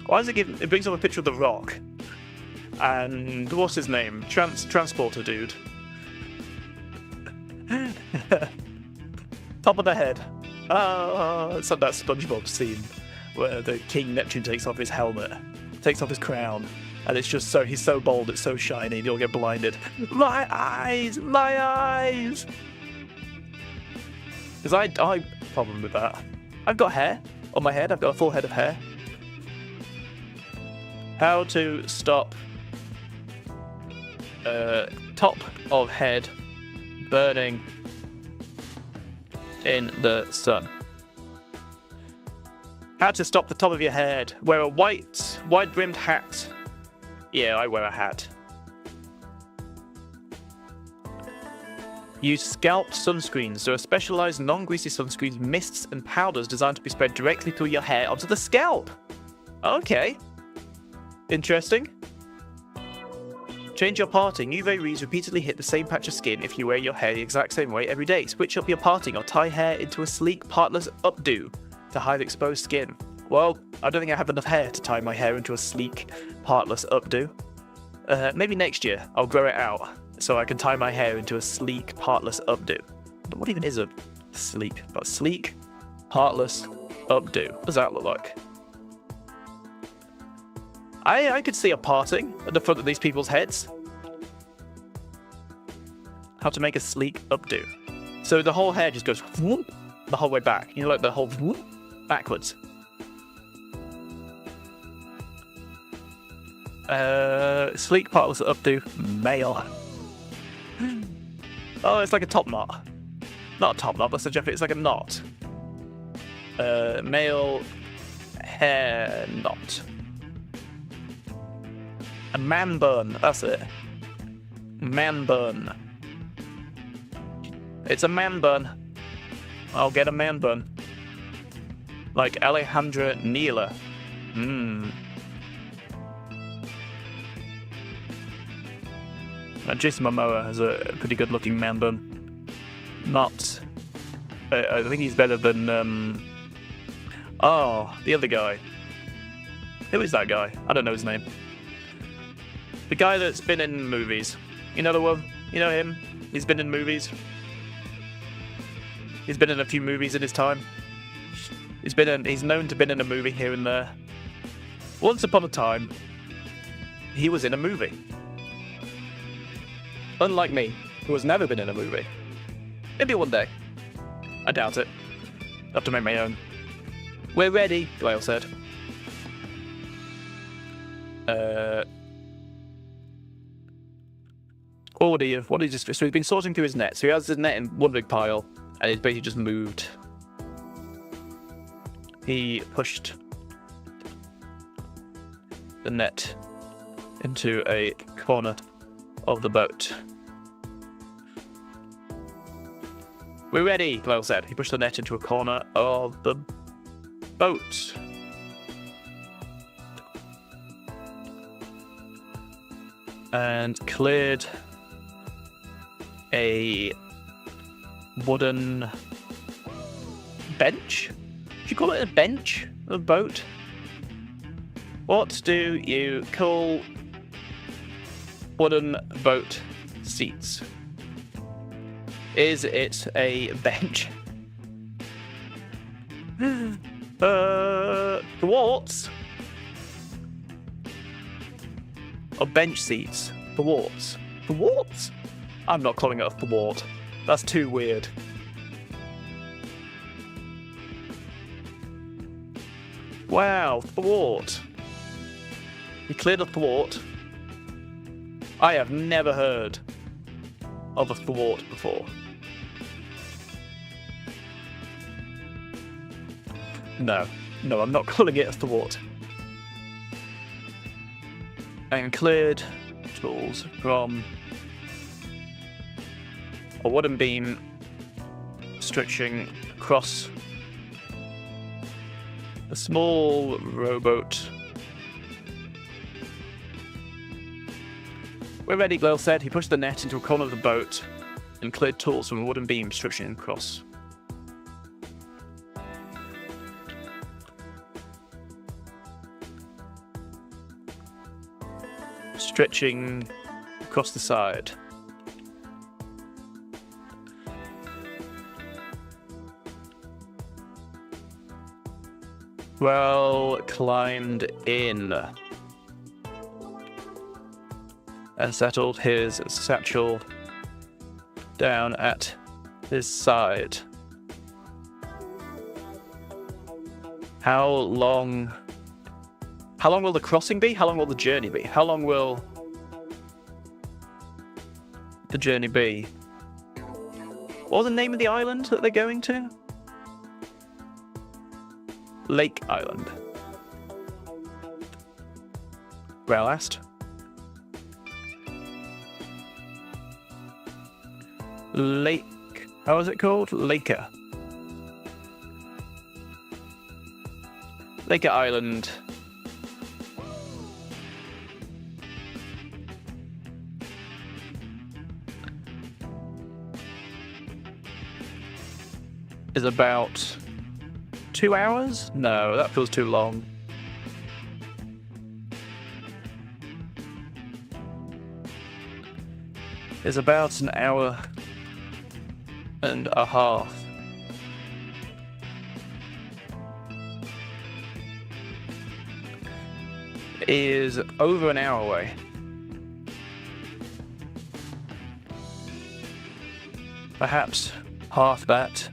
Why does it give... It brings up a picture of The Rock. And what's his name? Transporter dude. Top of the head. It's like that SpongeBob scene where the King Neptune takes off his helmet, takes off his crown, and it's just so... He's so bold, it's so shiny, and you'll get blinded. My eyes! My eyes! Because I have a problem with that. I've got hair on my head. I've got a full head of hair. How to stop top of head burning in the sun. How to stop the top of your head. Wear a wide-brimmed hat. Yeah, I wear a hat. Use scalp sunscreens. There are specialized non-greasy sunscreens, mists, and powders designed to be spread directly through your hair onto the scalp. Okay. Interesting. Change your parting. UV rays repeatedly hit the same patch of skin if you wear your hair the exact same way every day. Switch up your parting or tie hair into a sleek, partless updo to hide exposed skin. Well, I don't think I have enough hair to tie my hair into a sleek, partless updo. Maybe next year I'll grow it out so I can tie my hair into a sleek, partless updo. But what even is a sleek, partless updo? What does that look like? I could see a parting at the front of these people's heads. How to make a sleek updo. So the whole hair just goes whoop, the whole way back. You know, like the whole whoop, backwards. Sleek partless updo, male. Oh, it's like a top knot. Not a top knot, that's a Jeff. It's like a knot. Male hair knot. A man bun, that's it. Man bun. It's a man bun. I'll get a man bun. Like Alejandra Neela. Jason Momoa has a pretty good looking man bun. Not... I think he's better than... the other guy. Who is that guy? I don't know his name. The guy that's been in movies. You know the one? You know him? He's been in movies. He's been in a few movies in his time. He's known to have been in a movie here and there. Once upon a time, he was in a movie. Unlike me, who has never been in a movie. Maybe one day. I doubt it. I'll have to make my own. We're ready, Gale said. What he just... So he's been sorting through his net. So he has his net in one big pile, and he's basically just moved. He pushed the net into a corner of the boat. We're ready, Gale said. He pushed the net into a corner of the boat. And cleared a wooden bench? Should you call it a bench? A boat? What do you call wooden boat seats? Is it a bench? Thwarts? Or bench seats? Thwarts? Thwarts? I'm not calling it a thwart. That's too weird. Wow, thwart. He cleared a thwart. I have never heard of a thwart before. No, I'm not calling it a thwart. And cleared tools from a wooden beam stretching across a small rowboat. We're ready, Gale said. He pushed the net into a corner of the boat and cleared tools from a wooden beam stretching across. Stretching across the side. Well, climbed in and settled his satchel down at his side. How long will the crossing be? How long will the journey be? How long will the journey be? What was the name of the island that they're going to? Lake Island. Well asked. Lake... How is it called? Laker. Laker Island. Is about 2 hours? No, that feels too long. Is about an hour and a half. Is over an hour away. Perhaps half that.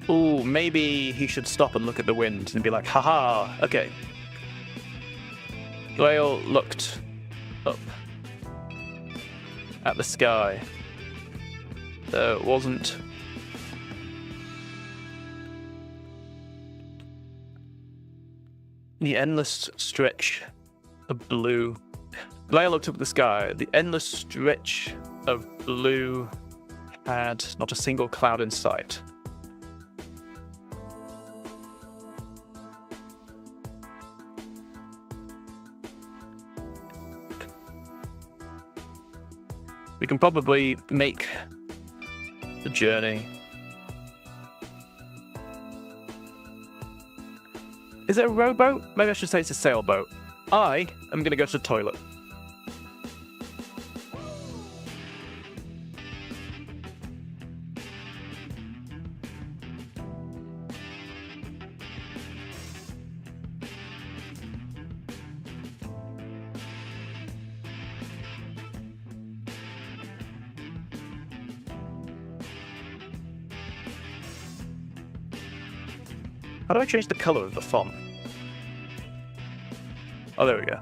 Ooh, maybe he should stop and look at the wind and be like, haha, okay. Gale looked up at the sky. There wasn't. The endless stretch of blue. Blair looked up at the sky. The endless stretch of blue had not a single cloud in sight. We can probably make the journey. Is it a rowboat? Maybe I should say it's a sailboat. I am going to go to the toilet. How do I change the color of the font? Oh, there we go.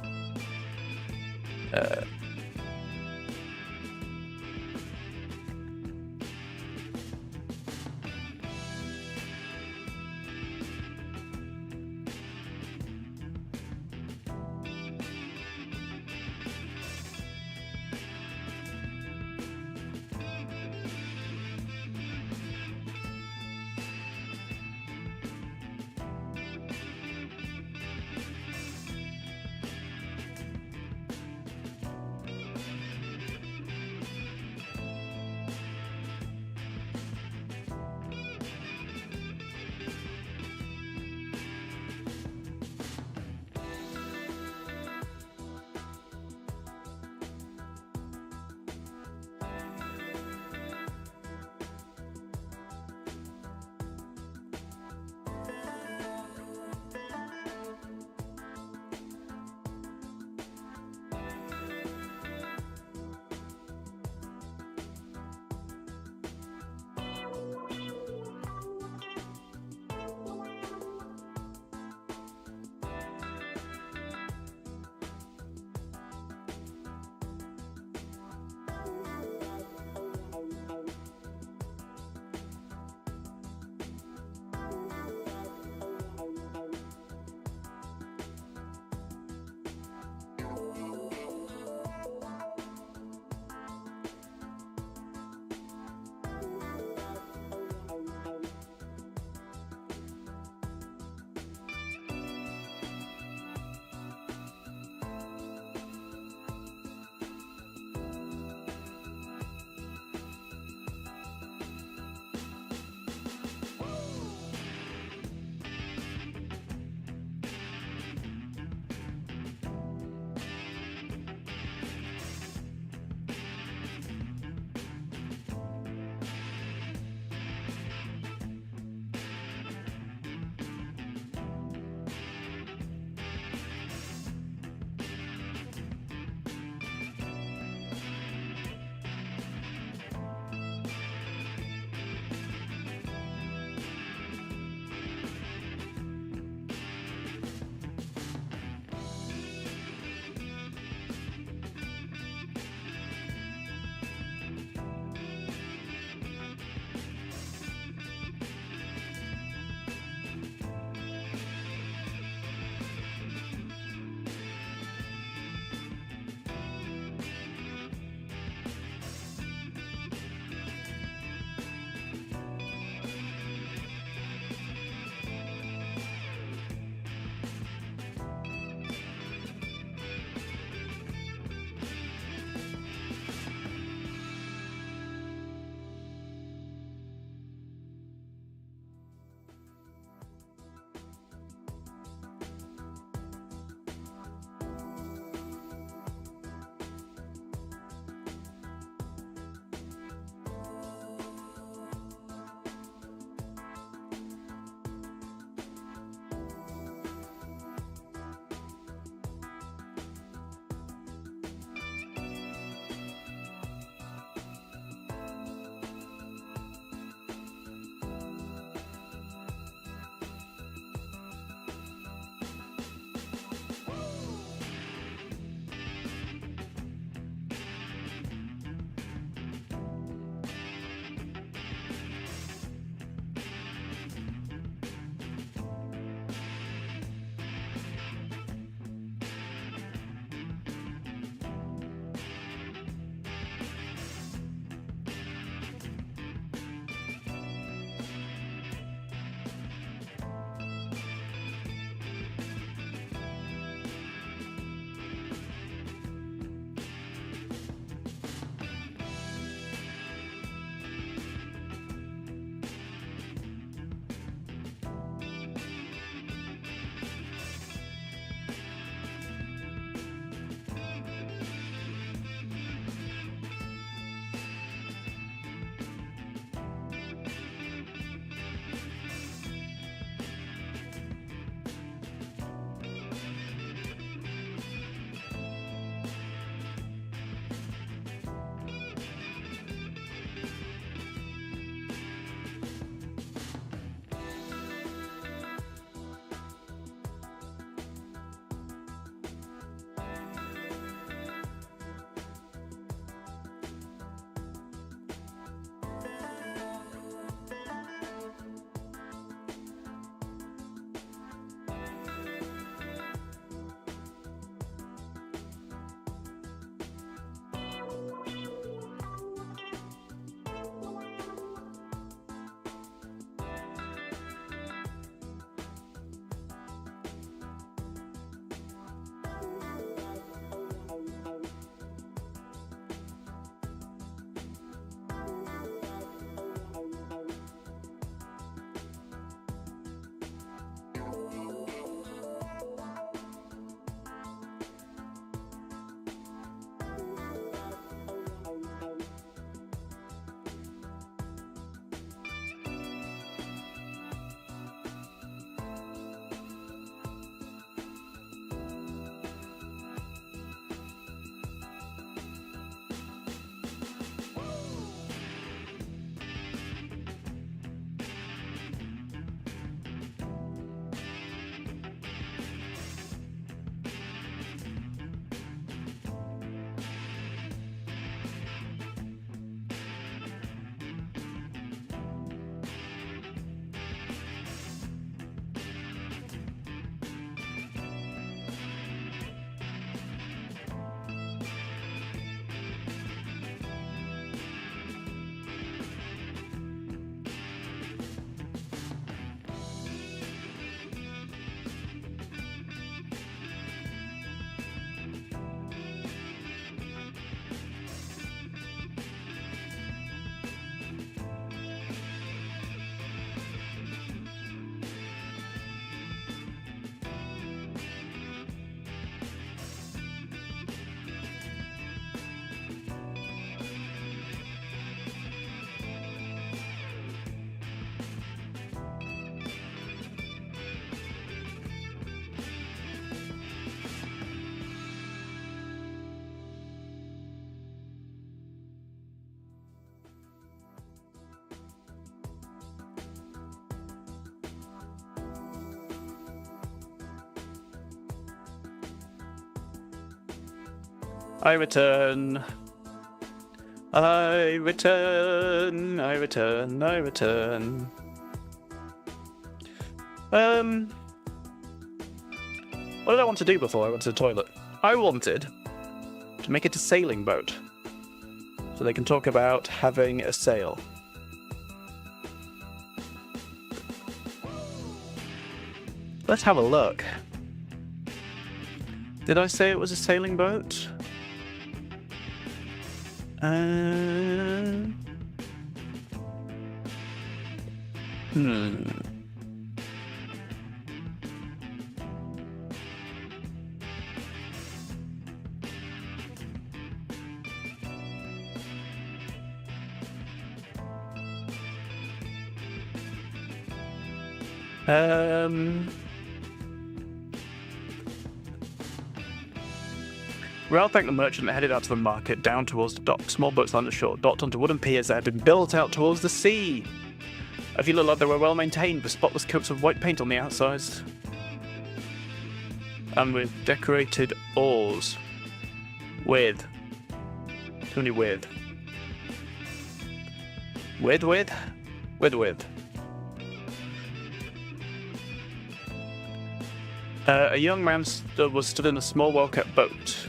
I return. I return. I return. I return. What did I want to do before I went to the toilet? I wanted to make it a sailing boat, so they can talk about having a sail. Let's have a look. Did I say it was a sailing boat? Ralph thanked the merchant and headed out to the market, down towards the dock. Small boats lined the shore, docked onto wooden piers that had been built out towards the sea. I feel like they were well maintained, with spotless coats of white paint on the outsides, and with decorated oars. With. Too many with. With. A young man stood in a small, well-kept boat.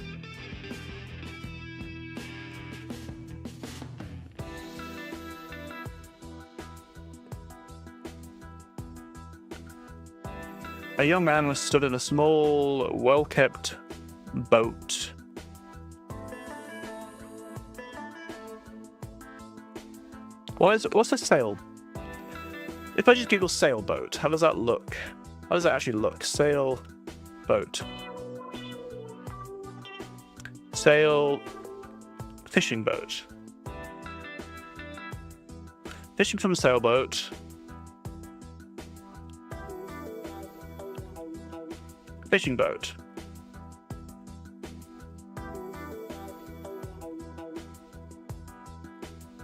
A young man was stood in a small, well-kept boat. What's a sail? If I just Google sailboat, how does that look? How does that actually look? Sail boat. Sail fishing boat. Fishing from a sailboat. Fishing boat.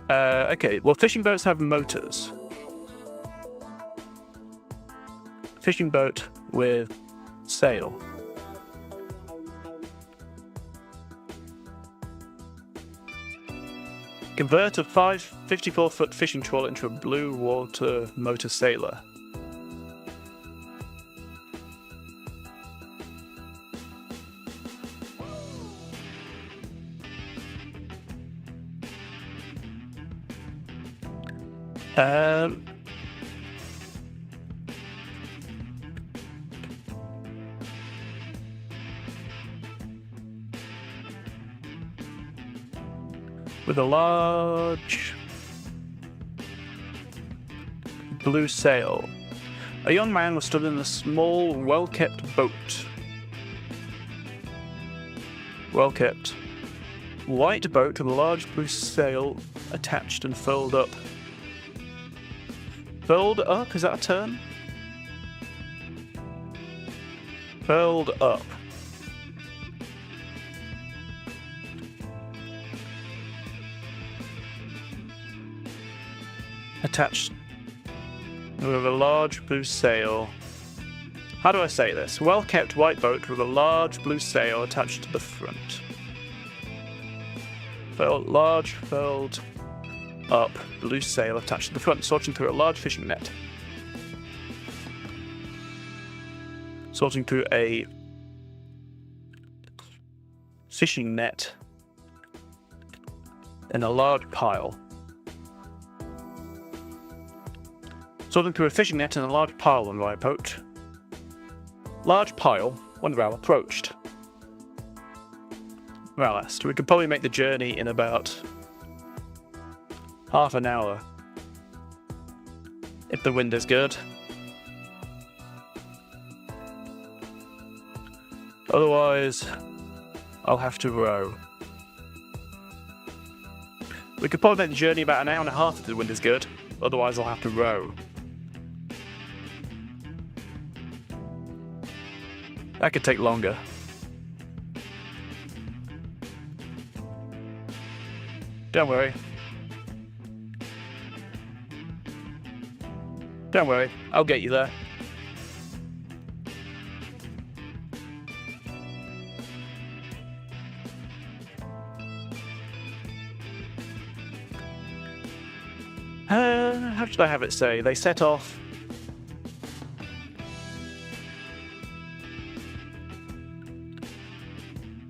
Okay, well, fishing boats have motors. Fishing boat with sail. Convert a 54-foot fishing trawler into a blue water motor sailor. With a large blue sail. A young man was stood in a small, well-kept boat. Well-kept. White boat with a large blue sail attached and furled up. Furled up? Is that a term? Furled up. Attached with a large blue sail. How do I say this? Well-kept white boat with a large blue sail attached to the front. Large, furled up, blue sail attached to the front, sorting through a large fishing net. Sorting through a fishing net in a large pile. Sorting through a fishing net in a large pile on my boat. Large pile when Ral approached. Ral asked, we could probably make the journey in about half an hour. If the wind is good. Otherwise, I'll have to row. We could probably make the journey about an hour and a half if the wind is good. Otherwise, I'll have to row. That could take longer. Don't worry. Don't worry, I'll get you there. What should I have it say? They set off...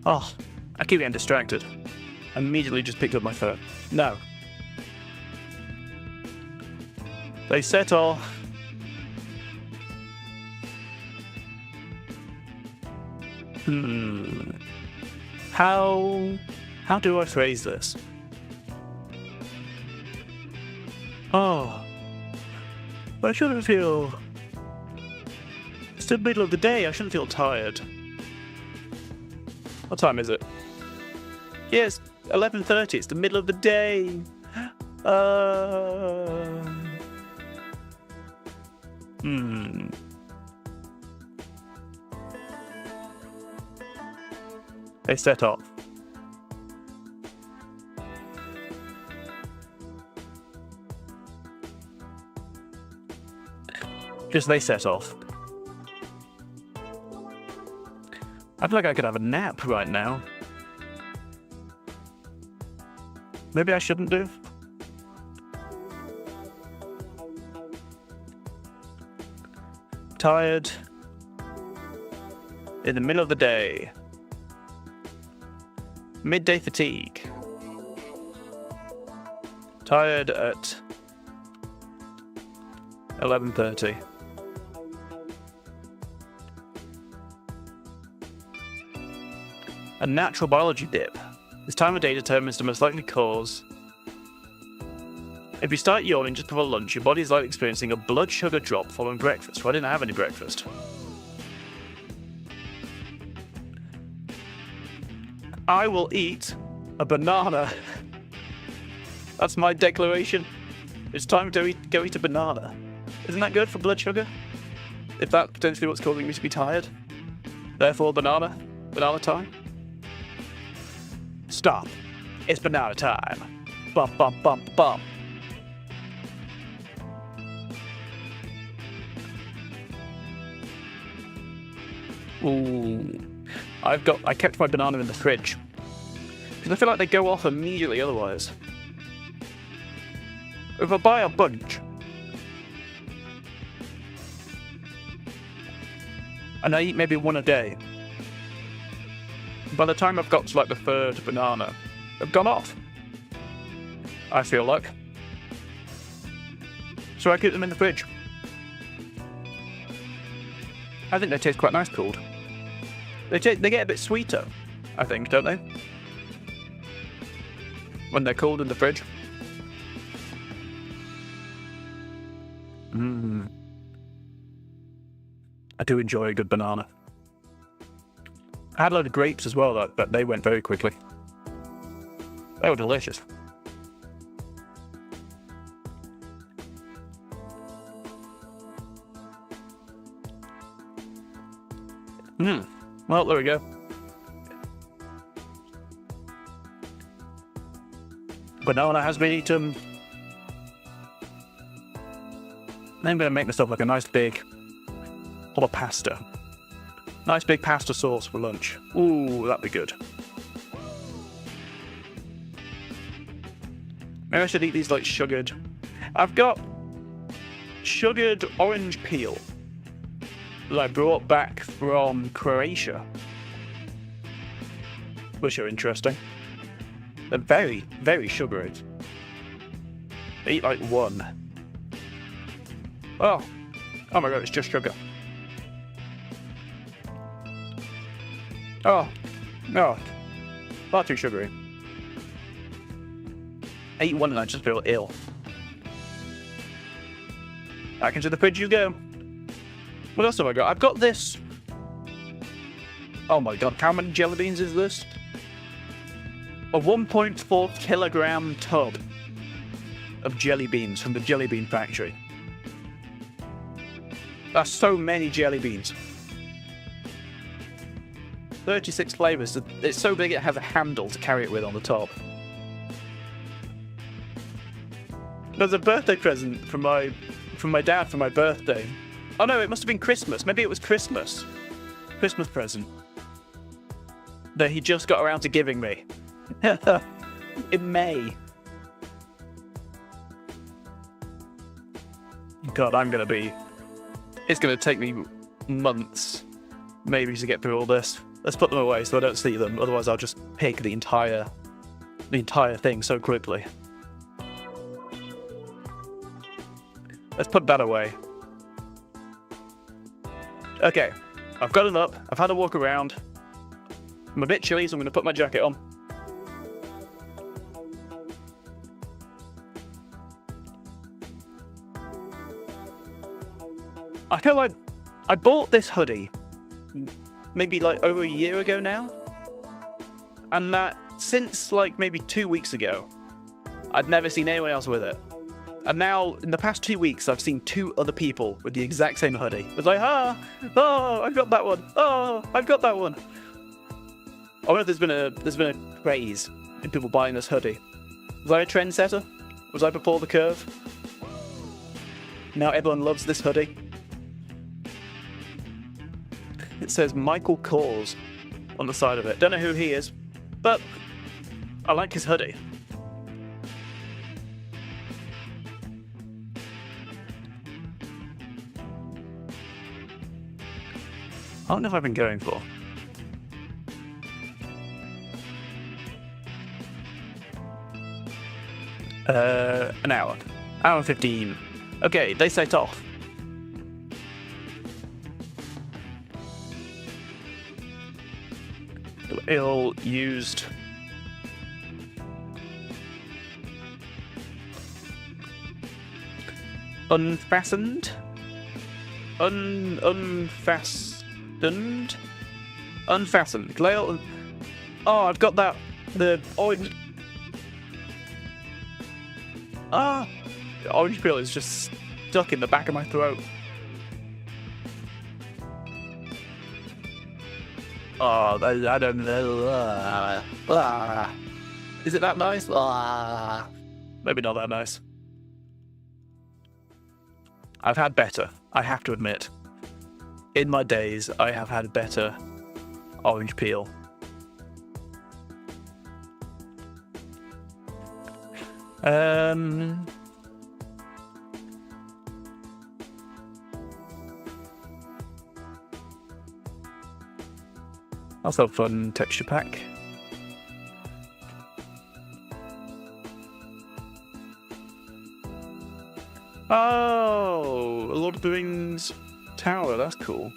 Oh, I keep getting distracted. I immediately just picked up my phone. No. They set off... How do I phrase this? Oh, I shouldn't feel... It's the middle of the day, I shouldn't feel tired. What time is it? Yes, 11:30, it's the middle of the day. They set off. Just they set off. I feel like I could have a nap right now. Maybe I shouldn't do. Tired. In the middle of the day. Midday fatigue. Tired at 11:30. A natural biology dip. This time of day determines the most likely cause. If you start yawning just before lunch, your body is likely experiencing a blood sugar drop following breakfast. Well, I didn't have any breakfast. I will eat a banana. That's my declaration. It's time to go eat a banana. Isn't that good for blood sugar? If that's potentially what's causing me to be tired. Therefore, banana. Banana time. Stop. It's banana time. Bump, bump, bump, bump. Ooh. I kept my banana in the fridge. Because I feel like they go off immediately otherwise. If I buy a bunch, and I eat maybe one a day, by the time I've got to like the third banana, they've gone off. I feel like. So I keep them in the fridge. I think they taste quite nice cooled. They get a bit sweeter, I think, don't they? When they're cooled in the fridge. I do enjoy a good banana. I had a load of grapes as well, but they went very quickly. They were delicious. Well, there we go. Banana has been eaten. Then I'm going to make myself like a nice big pot of pasta. Nice big pasta sauce for lunch. Ooh, that'd be good. Maybe I should eat these like sugared. I've got sugared orange peel that I brought back from Croatia, which are interesting. They're very, very sugary. I eat like one. Oh my god, it's just sugar. Oh, far too sugary. I eat one and I just feel ill. Back into the fridge you go. What else have I got? I've got this. Oh my god, how many jelly beans is this? A 1.4 kilogram tub of jelly beans from the jelly bean factory. That's so many jelly beans. 36 flavours. It's so big it has a handle to carry it with on the top. There's a birthday present from my dad for my birthday. Oh no, it must have been Christmas. Maybe it was Christmas. Christmas present that he just got around to giving me. In May. God, it's gonna take me months, maybe, to get through all this. Let's put them away so I don't see them, otherwise I'll just pick the entire thing so quickly. Let's put that away. Okay, I've got it up, I've had a walk around. I'm a bit chilly, so I'm gonna put my jacket on. I feel like I bought this hoodie maybe like over a year ago now, and that since like maybe 2 weeks ago, I'd never seen anyone else with it. And now, in the past 2 weeks, I've seen 2 other people with the exact same hoodie. It's like, oh, I've got that one. Oh, I've got that one. I wonder if there's been a craze in people buying this hoodie. Was I a trendsetter? Was I before the curve? Now everyone loves this hoodie. It says Michael Kors on the side of it. Don't know who he is, but I like his hoodie. I don't know if I've been going for. An hour. Hour and 15. Okay, they set off. Ill-used. Unfastened? Unfastened? Unfastened. Glail. Oh, I've got that. The orange. The orange peel is just stuck in the back of my throat. Oh, I don't know. Is it that nice? Maybe not that nice. I've had better, I have to admit. In my days, I have had better orange peel. Also fun texture pack. Oh, a Lord of the Rings tower, that's cool.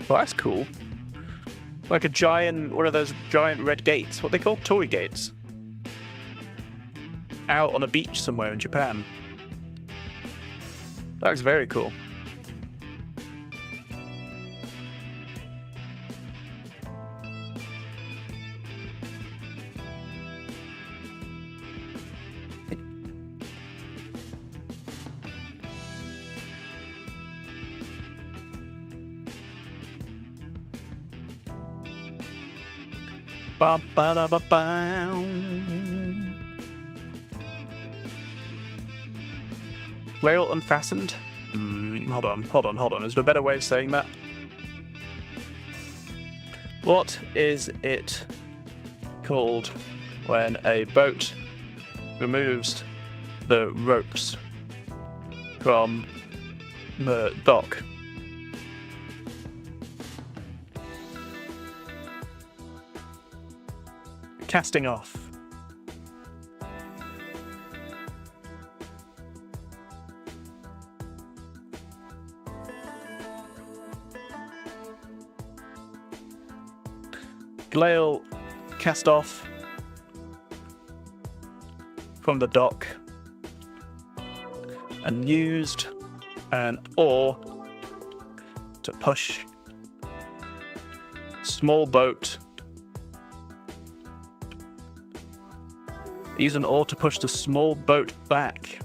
Well, that's cool. Like a giant, one of those giant red gates. What they call torii gates. Out on a beach somewhere in Japan. That looks very cool. Ba ba da ba ba. Rail unfastened? Hold on. Is there a better way of saying that? What is it called when a boat removes the ropes from the dock? Casting off. Glail cast off from the dock and used an oar to push small boat. Use an oar to push the small boat back.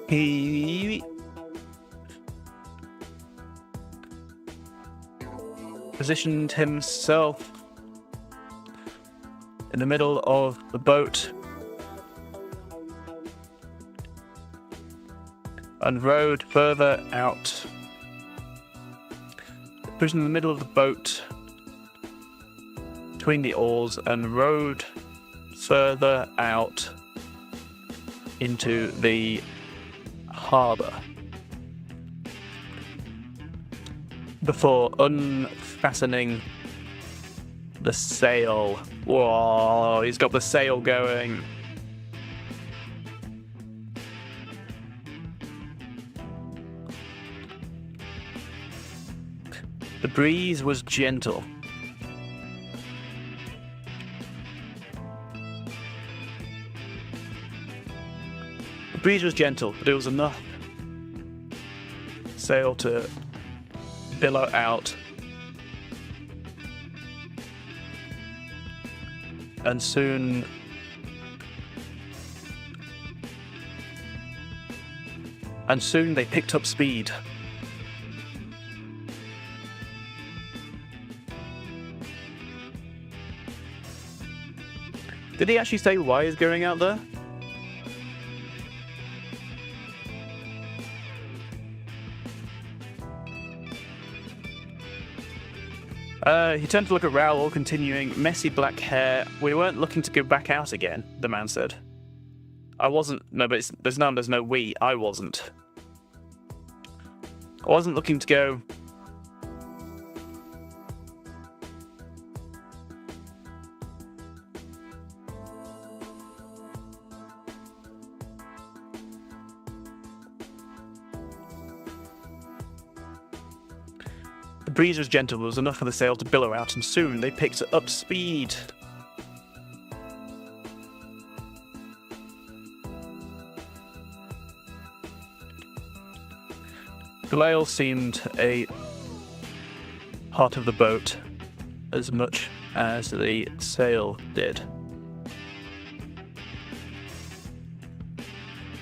He positioned himself in the middle of the boat and rowed further out put in the middle of the boat between the oars and rowed further out into the harbour before unfastening the sail. Whoa, he's got the sail going. The breeze was gentle. The breeze was gentle, but it was enough sail to billow out. And soon they picked up speed. Did he actually say why he's going out there? He turned to look at Raoul, continuing, "Messy black hair. We weren't looking to go back out again," the man said. I wasn't. No, but there's no we. I wasn't. I wasn't looking to go. The breeze was gentle, there was enough for the sail to billow out, and soon they picked up speed. Laomoa seemed a part of the boat as much as the sail did.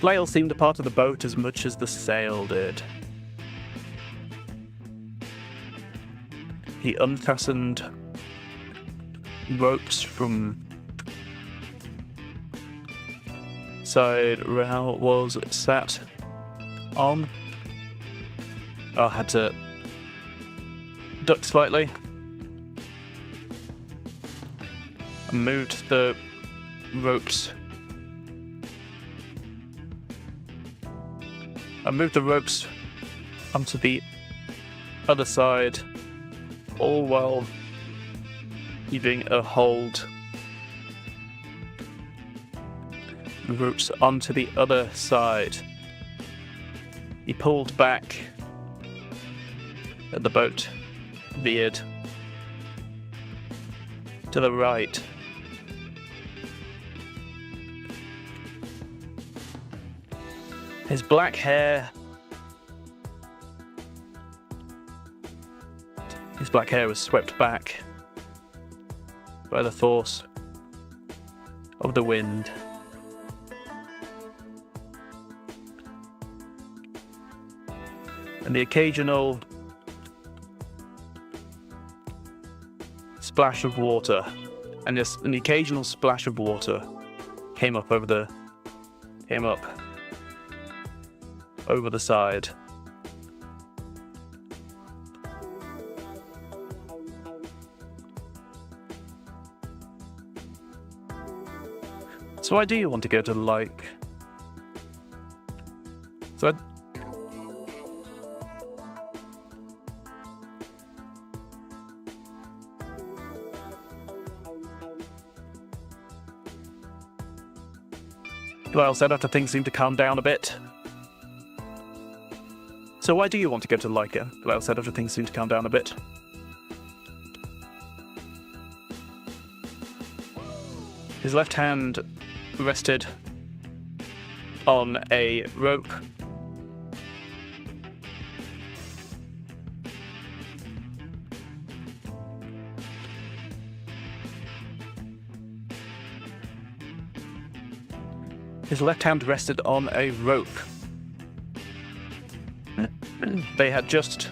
Laomoa seemed a part of the boat as much as the sail did. He unfastened ropes from side Raoul was sat on. I had to duck slightly and moved the ropes. I moved the ropes onto the other side, all while keeping a hold. The ropes onto the other side. He pulled back, and the boat veered to the right. His black hair was swept back by the force of the wind. And the occasional splash of water, and just an occasional splash of water came up over the side. So why do you want to go to the lake? Lyle said after things seemed to calm down a bit. So why do you want to go to Leica? Lyle said after things seemed to calm down a bit. His left hand rested on a rope. His left hand rested on a rope. They had just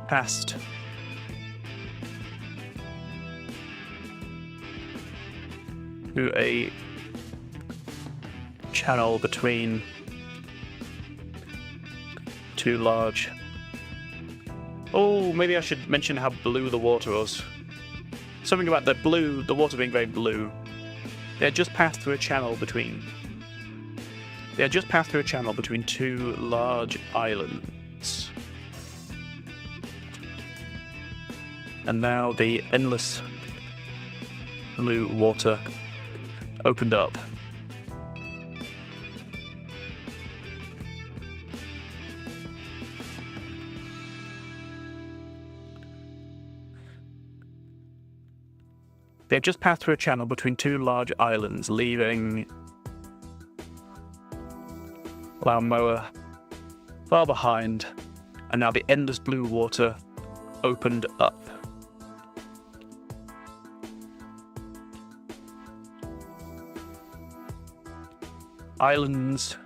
passed through a channel between two large Oh, maybe I should mention how blue the water was. Something about the water being very blue. They had just passed through a channel between two large islands. And now the endless blue water opened up. They have just passed through a channel between two large islands, leaving Laomoa far behind, and now the endless blue water opened up. Islands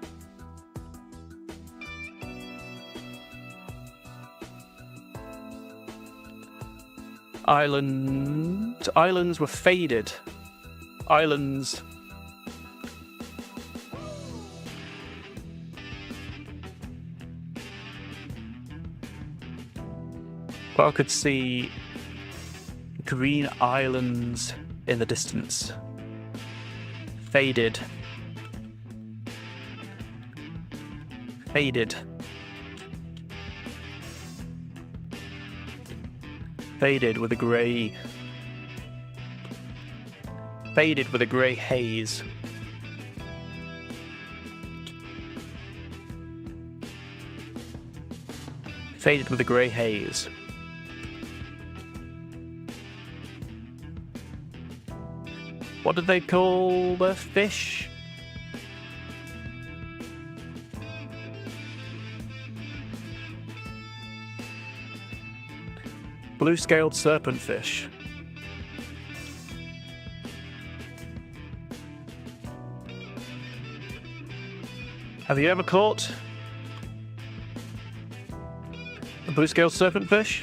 were faded. Islands but I could see green islands in the distance. Faded. Faded with a grey haze. Faded with a grey haze. What did they call the fish? Blue-scaled serpentfish. Have you ever caught a blue-scaled serpentfish?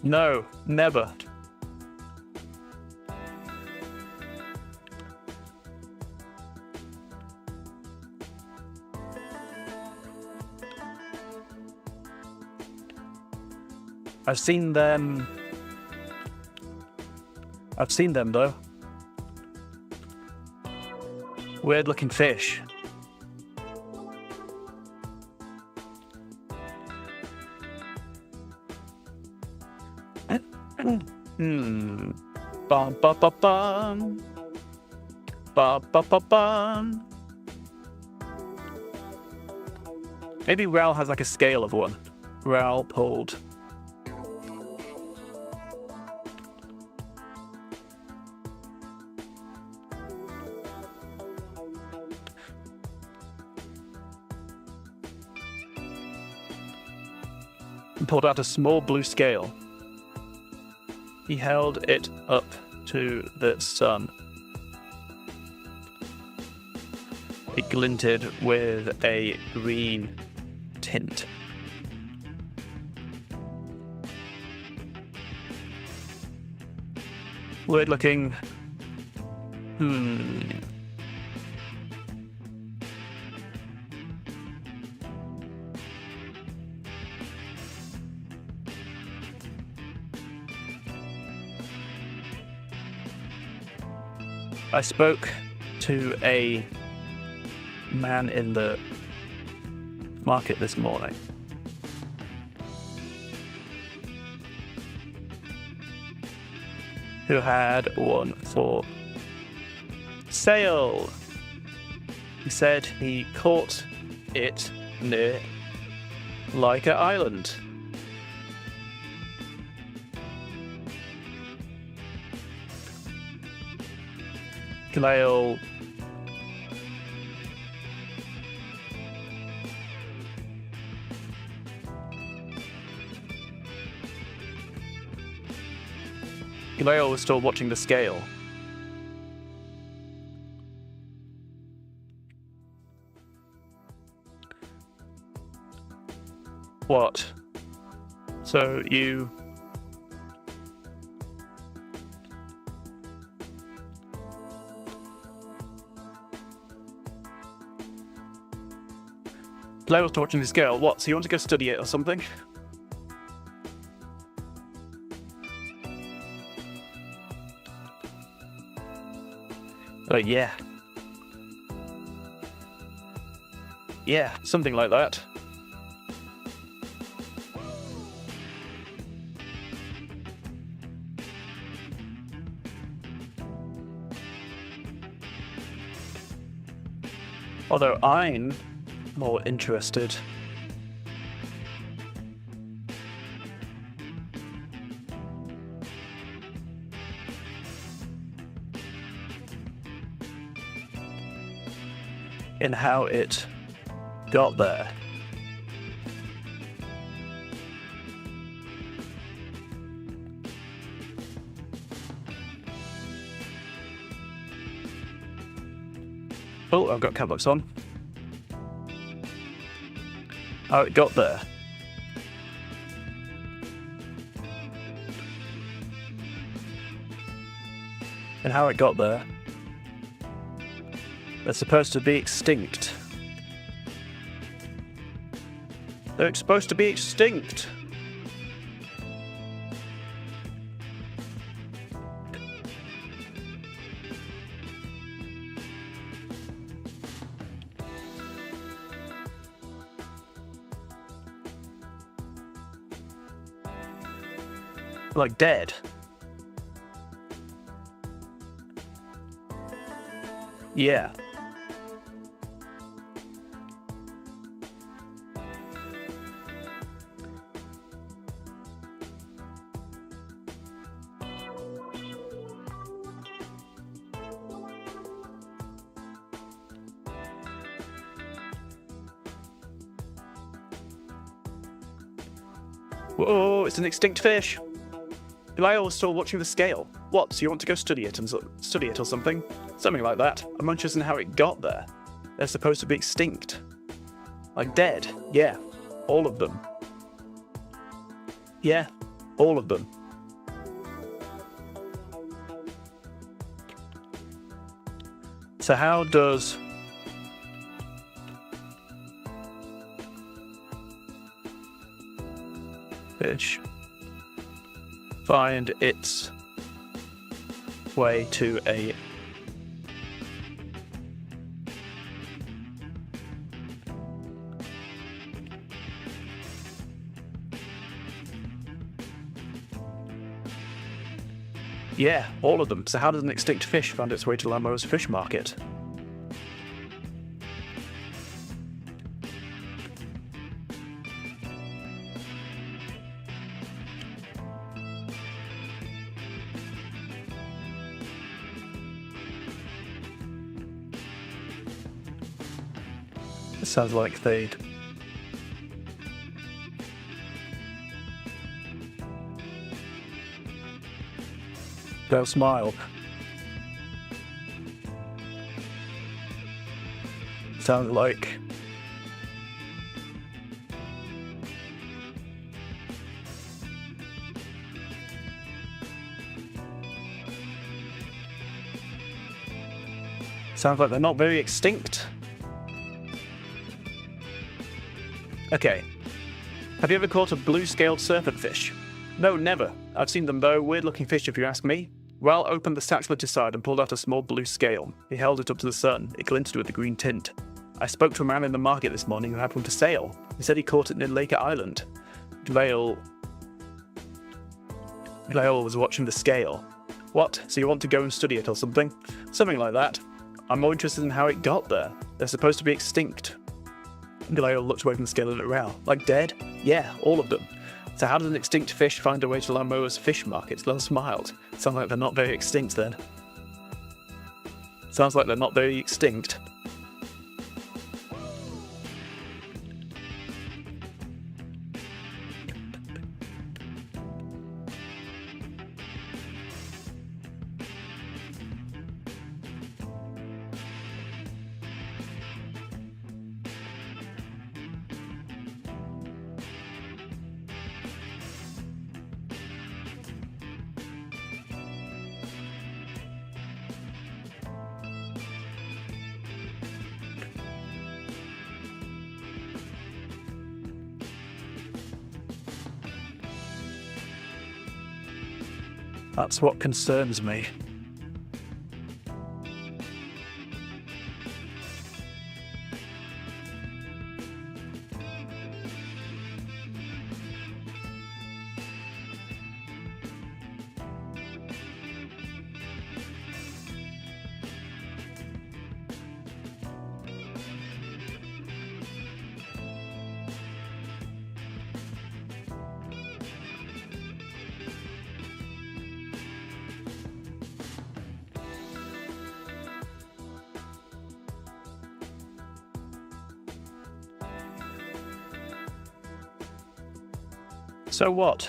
No, never. I've seen them though. Weird looking fish. Bum ba ba bum. Ba ba ba bum. Maybe Ral has like a scale of one. Ral pulled. Pulled out a small blue scale. He held it up to the sun. It glinted with a green tint. Weird looking. I spoke to a man in the market this morning. Who had one for sale. He said he caught it near Laika Island. Galeal was still watching the scale. What? So you... Blair was watching this girl. What, so you want to go study it or something? Oh, yeah. Yeah, something like that. Although I'm more interested in how it got there. Oh, I've got cap locks on. How it got there. And how it got there. They're supposed to be extinct. They're supposed to be extinct. Like dead. Yeah. Whoa, it's an extinct fish. Lyle was still watching the scale. What, so you want to go study it or something? Something like that. I'm interested in how it got there. They're supposed to be extinct. Like dead. Yeah. All of them. Yeah. All of them. So how does fish find its way to a yeah, all of them. So how does an extinct fish find its way to Laomoa's fish market? It sounds like they'd they'll smile. Sounds like they're not very extinct. Okay. Have you ever caught a blue-scaled serpentfish? No, never. I've seen them though, weird-looking fish if you ask me. Raoul opened the satchel at his side and pulled out a small blue scale. He held it up to the sun. It glinted with a green tint. I spoke to a man in the market this morning who had one to sale. He said he caught it near Lake Island. Glail was watching the scale. What? So you want to go and study it or something? Something like that. I'm more interested in how it got there. They're supposed to be extinct. Glail looked away from the scale and at Raoul. Like dead? Yeah, all of them. So how does an extinct fish find a way to Laomoa's fish market? Glail smiled. Sounds like they're not very extinct then. Sounds like they're not very extinct. That's what concerns me. So what?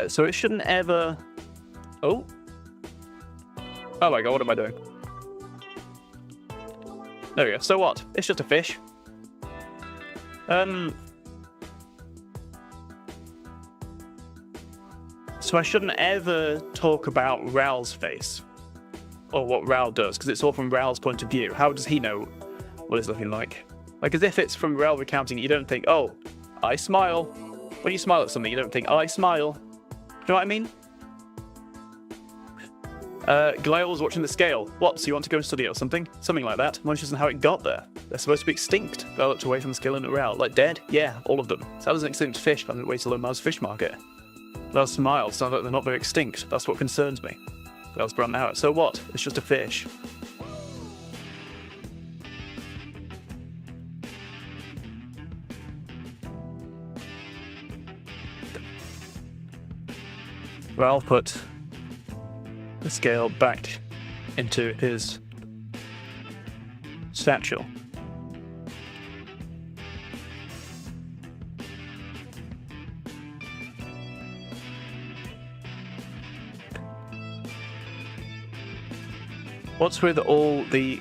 So it shouldn't ever... Oh. Oh my god, what am I doing? There we go. So what? It's just a fish. So I shouldn't ever talk about Raoul's face. Or what Raoul does, because it's all from Raoul's point of view. How does he know what it's looking like? Like, as if it's from Raoul recounting, you don't think, oh, I smile. When you smile at something, you don't think, I smile. Do you know what I mean? Glail's watching the scale. What, so you want to go and study it or something? Something like that. I'm interested in how it got there. They're supposed to be extinct. They looked away from the scale and at Raoul. Like, dead? Yeah, all of them. So how does an extinct fish find its way to Laomoa's fish market? Glail's smile sounds like they're not very extinct. That's what concerns me. Glail's brand out. So what? It's just a fish. Raoul put the scale back into his satchel. What's with all the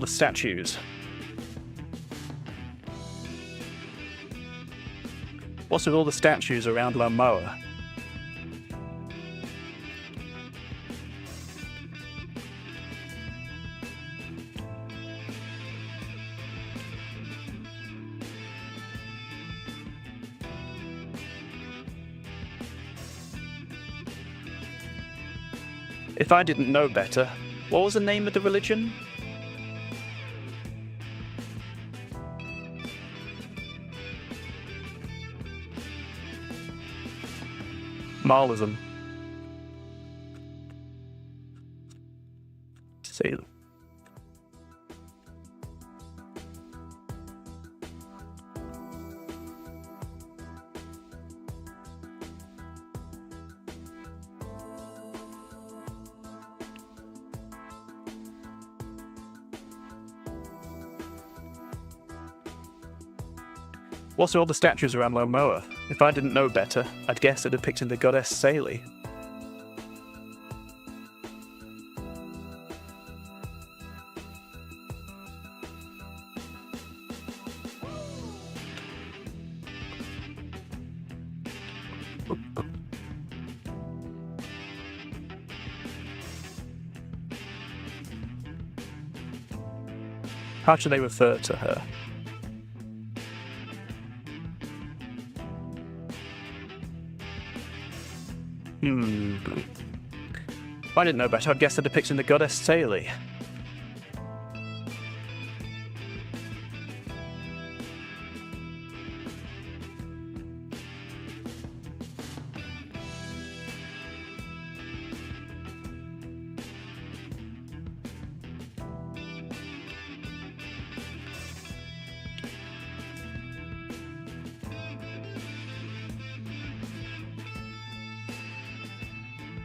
statues? What's with all the statues around Laomoa? If I didn't know better, what was the name of the religion? Marlism. See. What's with all the statues around Laomoa? If I didn't know better, I'd guess they're depicting the goddess Saley. How should they refer to her? If I didn't know better, I'd guess they're depicting the goddess Saley.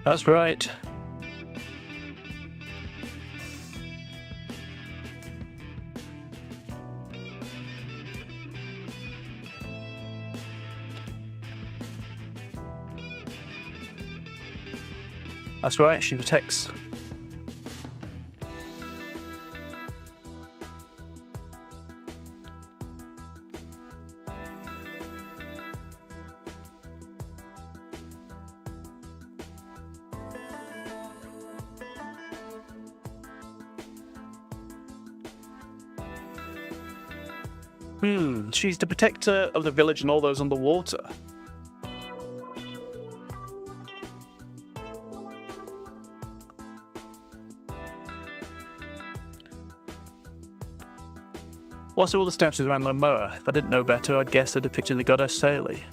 That's right. That's right, she protects. She's the protector of the village and all those underwater. What's all the statues around Laomoa? If I didn't know better, I'd guess they're depicting the goddess Saley.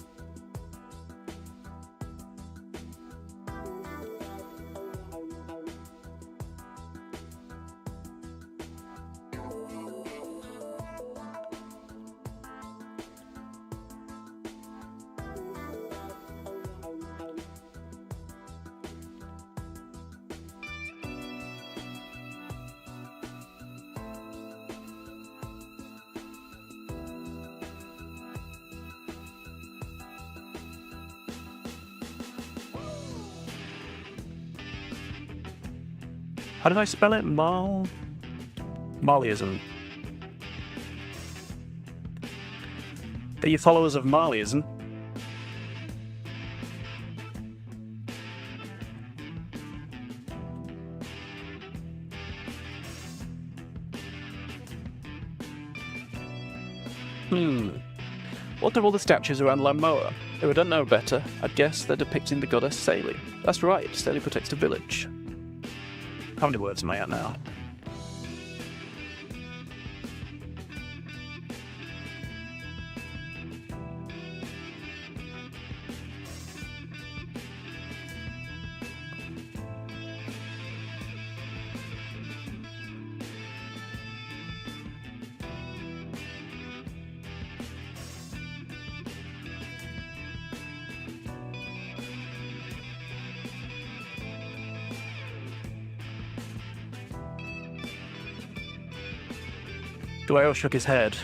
How did I spell it? Marleyism. Are you followers of Marleyism? What are all the statues around Laomoa? If I don't know better, I'd guess they're depicting the goddess Saley. That's right, Saley protects the village. How many words am I at now? Dwayne shook his head.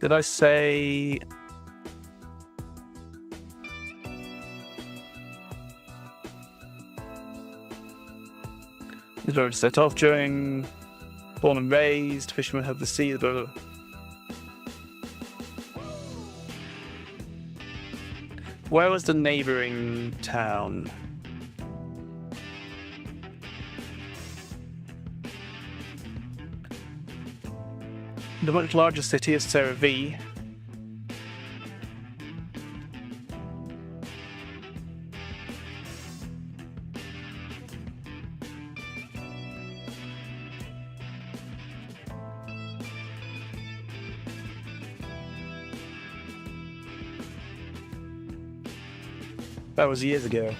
Did I say... The road set off during born and raised, fishermen have the sea, blah, blah. Where was the neighbouring town? The much larger city is Seravi. That was years ago.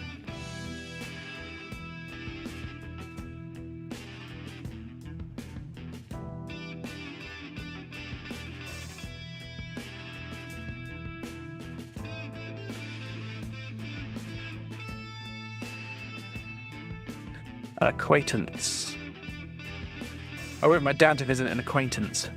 An acquaintance. I went with my dad to visit an acquaintance.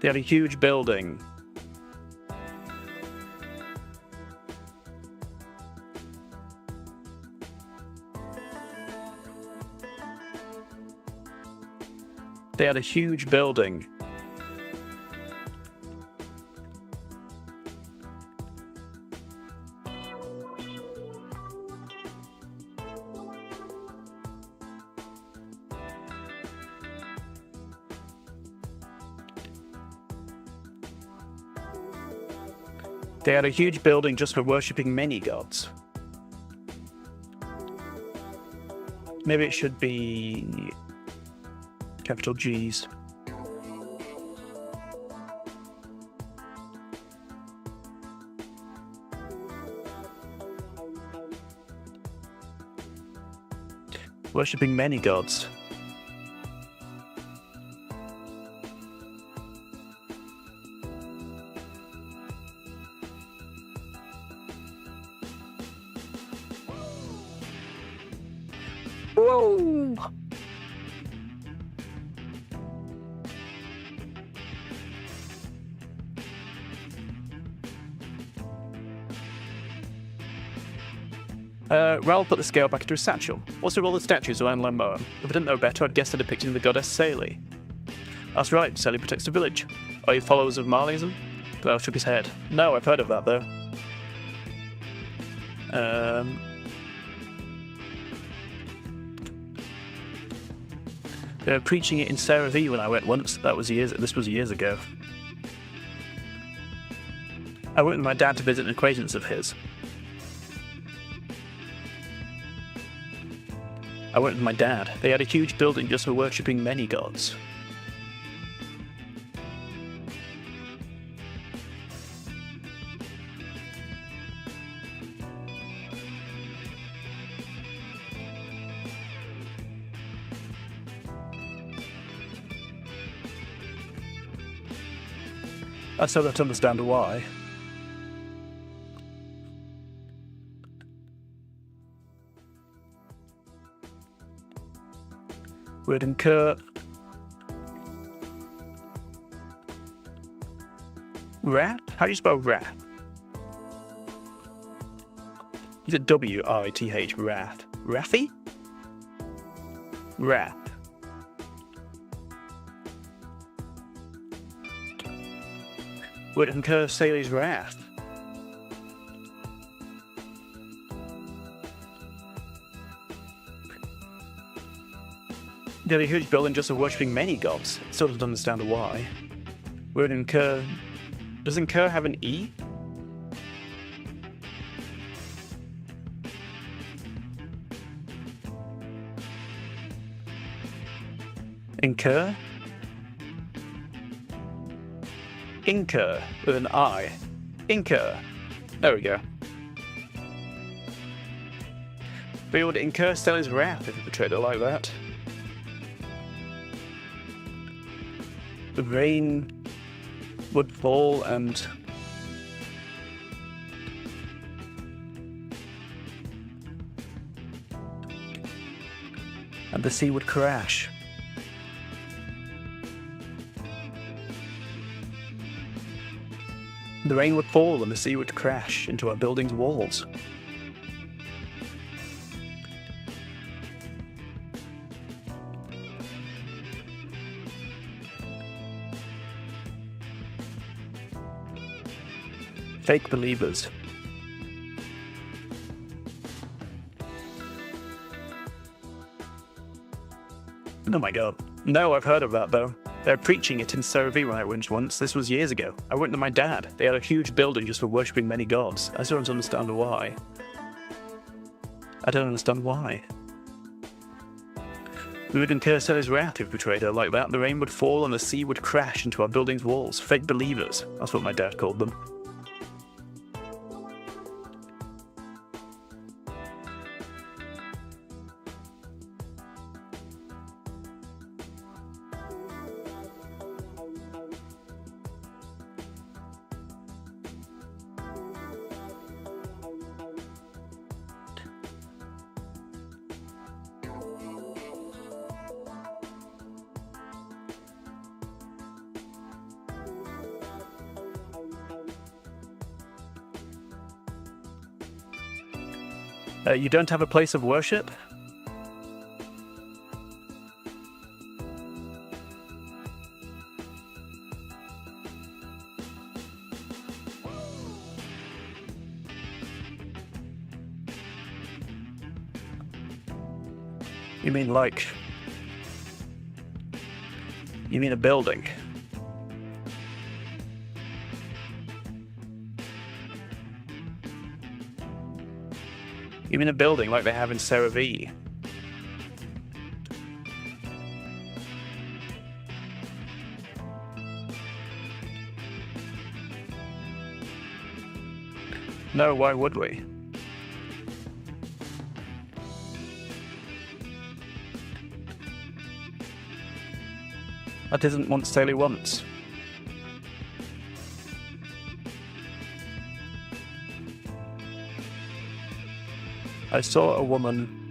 They had a huge building. They had a huge building. They had a huge building just for worshipping many gods. Maybe it should be capital G's. Worshipping many gods. Raoul put the scale back into his satchel. What's with all the statues around Laomoa? If I didn't know better, I'd guess they're depicting the goddess Saley. That's right, Saley protects the village. Are you followers of Marleyism? Raoul shook his head. No, I've heard of that, though. They were preaching it in Sarah V when I went once. This was years ago. I went with my dad to visit an acquaintance of his. I went with my dad. They had a huge building just for worshipping many gods. I still don't understand why. Would incur wrath? How do you spell wrath? Is it W-R-I-T-H, wrath? Wrathy? Wrath. Would incur Saley's wrath. They had a huge building just for worshipping many gods. Still don't understand why. Would incur... Does incur have an E? Incur? Incur with an I. Incur. There we go. But he would incur Saley's wrath if he portrayed it like that. The rain would fall and the sea would crash. The rain would fall and the sea would crash into our building's walls. Fake believers. Oh my god. No, I've heard of that though. They're preaching it in Sarah V when I went once. This was years ago. I went to my dad. They had a huge building just for worshipping many gods. I still don't understand why. I don't understand why. We would incur Sally's wrath if we portrayed her like that. The rain would fall and the sea would crash into our building's walls. Fake believers. That's what my dad called them. You don't have a place of worship? You mean like... You mean a building? You mean a building like they have in Sarah V? No, why would we? That isn't what Saley wants. I saw a woman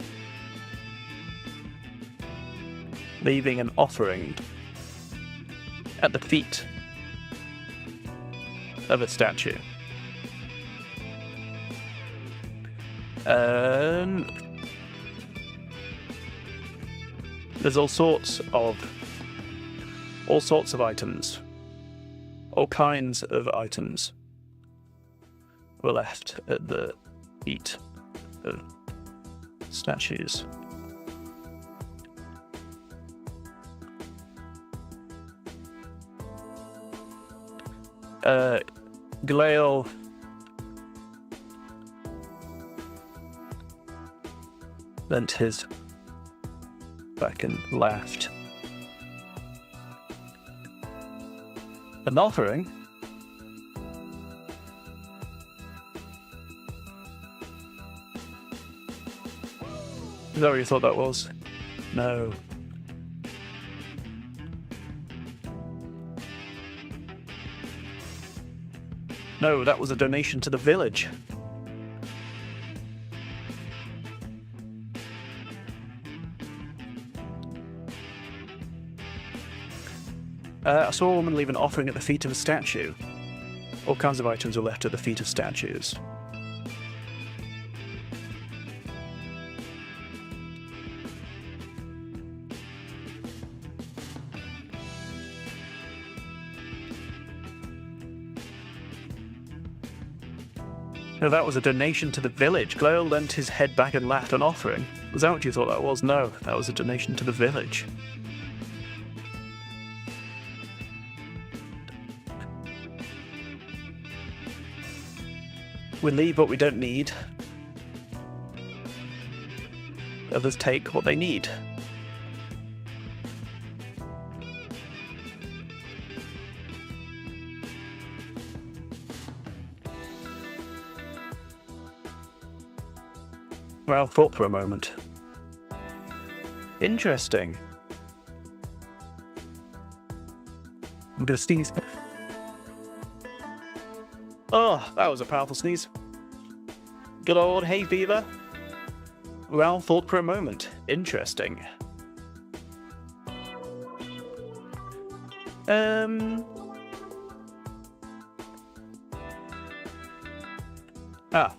leaving an offering at the feet of a statue. There's all sorts of items. All kinds of items were left at the feet of statues. Glael bent his back and laughed. An offering? Is that what you thought that was? No. No, that was a donation to the village. I saw a woman leave an offering at the feet of a statue. All kinds of items were left at the feet of statues. No, that was a donation to the village. Glael leant his head back and laughed. An offering? Was that what you thought that was? No, that was a donation to the village. We leave what we don't need. Others take what they need. Well, thought for a moment. Interesting. I'm gonna sneeze. Oh, that was a powerful sneeze. Good old hay fever. Well, thought for a moment. Interesting.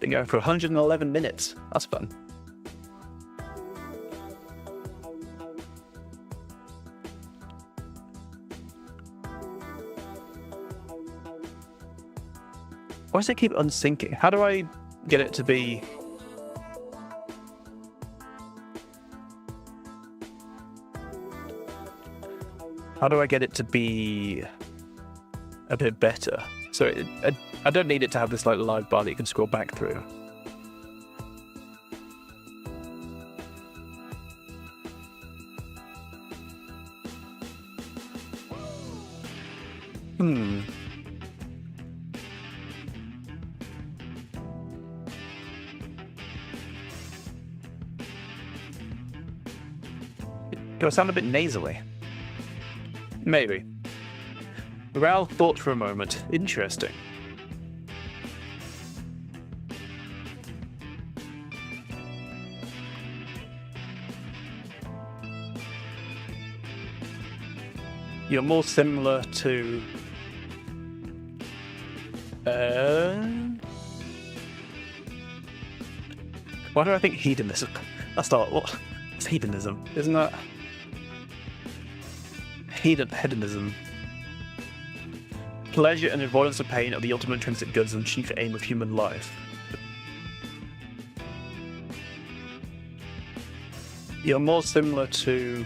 Been going for 111 minutes. That's fun. Why does it keep unsyncing? How do I get it to be... How do I get it to be a bit better? So I don't need it to have this like live bar that you can scroll back through. Do I sound a bit nasally? Maybe. Ralph thought for a moment. Interesting. You're more similar to... Why do I think hedonism? That's not... What? It's hedonism, isn't that? Hedonism. Pleasure and avoidance of pain are the ultimate intrinsic goods and chief aim of human life. You're more similar to...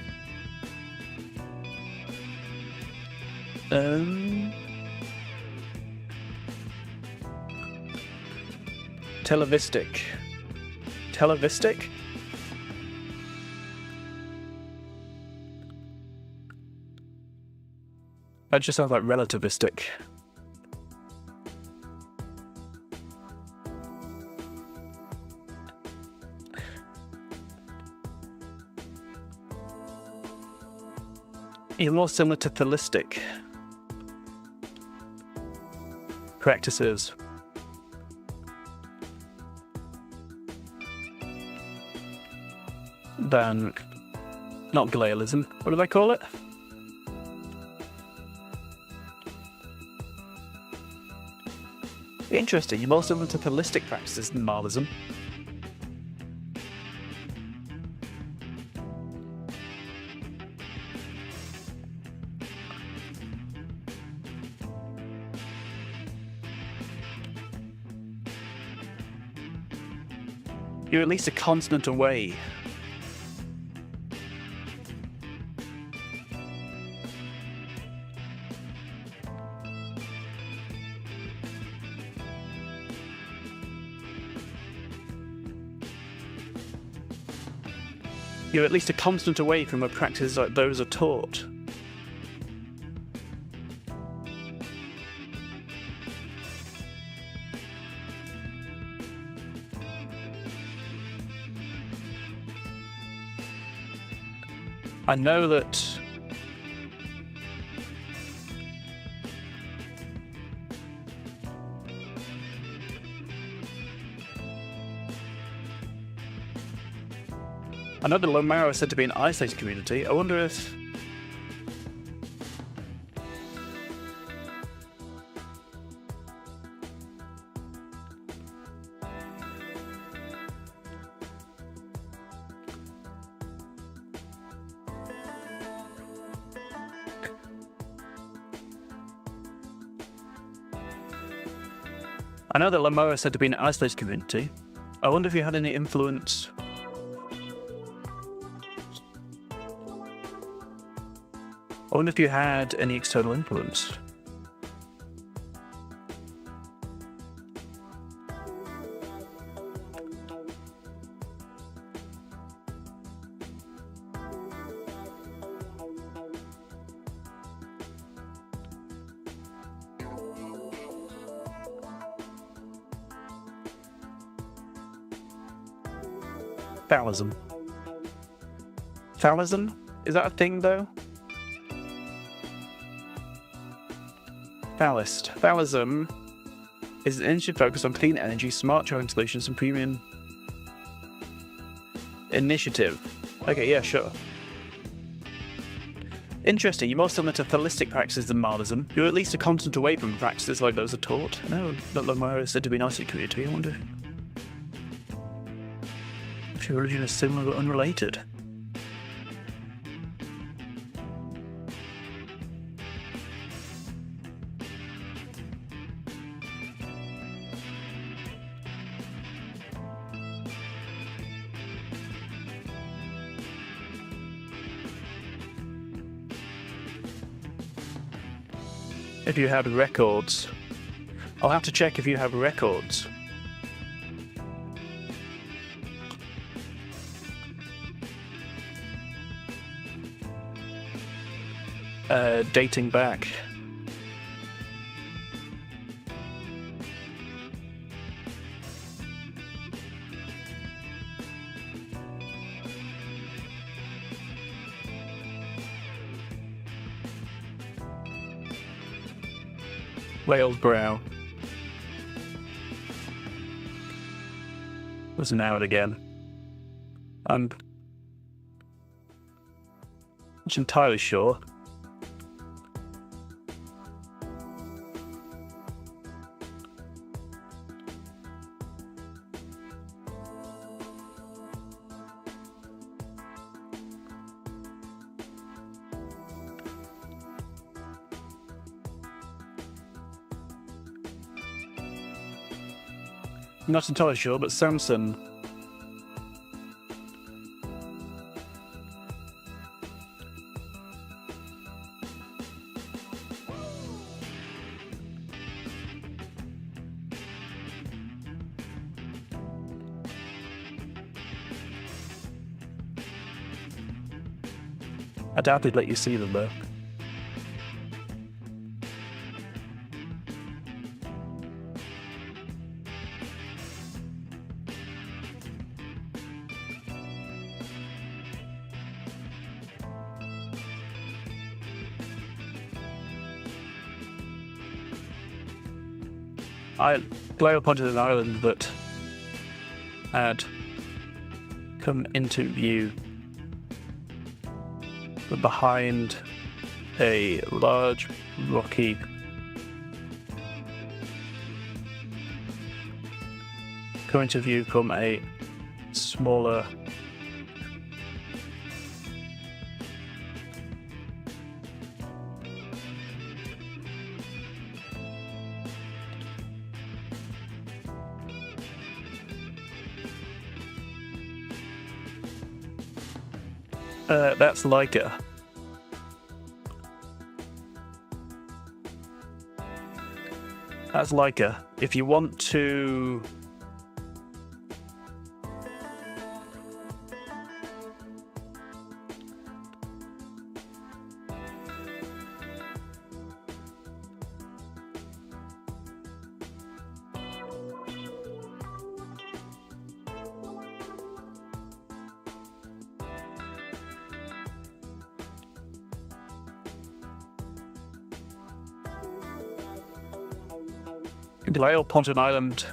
Televistic. Televistic? That just sounds like relativistic. You're more similar to thelistic practices. Than... not Glaelism. What did I call it? Interesting, you're more similar to thelistic practices than Marlism. You're at least a continent away. You're at least a continent away from where practices like those are taught. I know that Laomoa is said to be an isolated community. I wonder if I know that Laomoa is said to be an isolated community. I wonder if you had any influence. I wonder if you had any external influence. Phallism. Phallism? Is that a thing, though? Phallist. Phallism is an industry focused on clean energy, smart charging solutions, and premium initiative. Okay, yeah, sure. Interesting. You're more similar to phallistic practices than Marlism. You're at least a continent away from practices like those are taught. I know that Laomoa is said to be an isolated community. I wonder if your religion is similar but unrelated. If you had records. I'll have to check if you have records. Dating back. Whale's brow. Was an hour again. I'm not entirely sure. Not entirely sure, but Samson. I doubt they'd let you see them though. Blair pointed an island that had come into view, but behind a large rocky come into view from a smaller That's Leica. That's Leica. If you want to... Delay Ponton Island.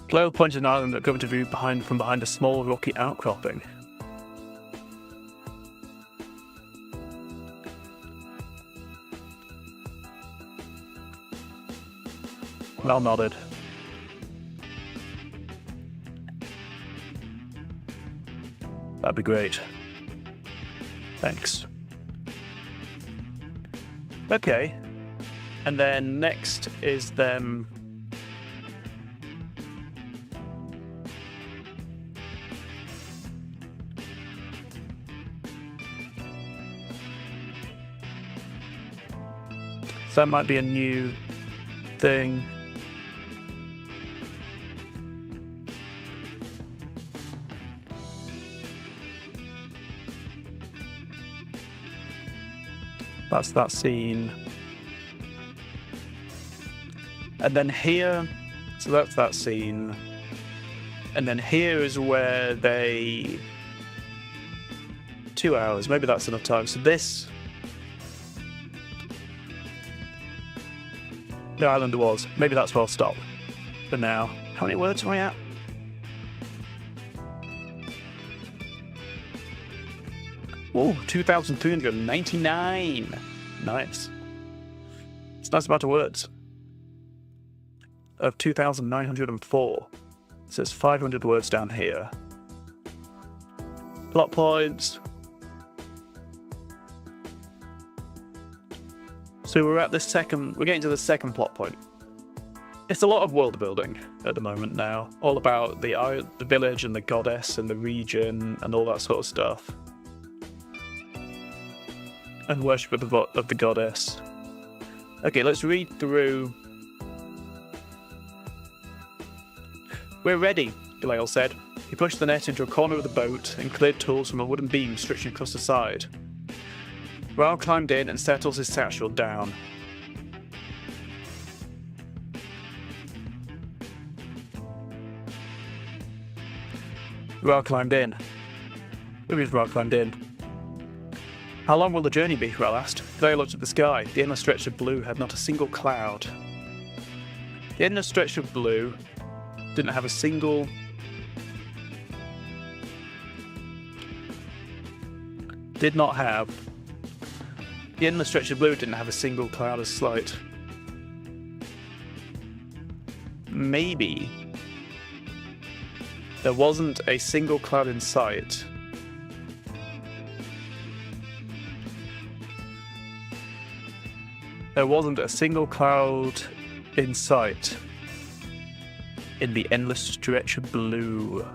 Global Ponton Island are going to view from behind a small rocky outcropping. Well nodded. That'd be great. Thanks. Okay. And then next is them... So that might be a new thing. That's that scene. And then here, so that's that scene. And then here is where they... 2 hours, maybe that's enough time. So this... The island was. Maybe that's where I'll stop for now. How many words am I at? Oh, 2,399. Nice. It's a nice amount of words. Of 2,904. It says 500 words down here. Plot points. So we're getting to the second plot point. It's a lot of world building at the moment now. All about the village and the goddess and the region and all that sort of stuff. And worship of the goddess. Okay, let's read through. We're ready, Galael said. He pushed the net into a corner of the boat and cleared tools from a wooden beam stretching across the side. Raoul climbed in and settled his satchel down. Raoul climbed in. Who is Raoul climbed in? How long will the journey be? Raoul asked. They looked at the sky. The endless stretch of blue had not a single cloud. The endless stretch of blue didn't have a single... Did not have... The endless stretch of blue didn't have a single cloud of sight. Maybe there wasn't a single cloud in sight. There wasn't a single cloud in sight in the endless stretch of blue.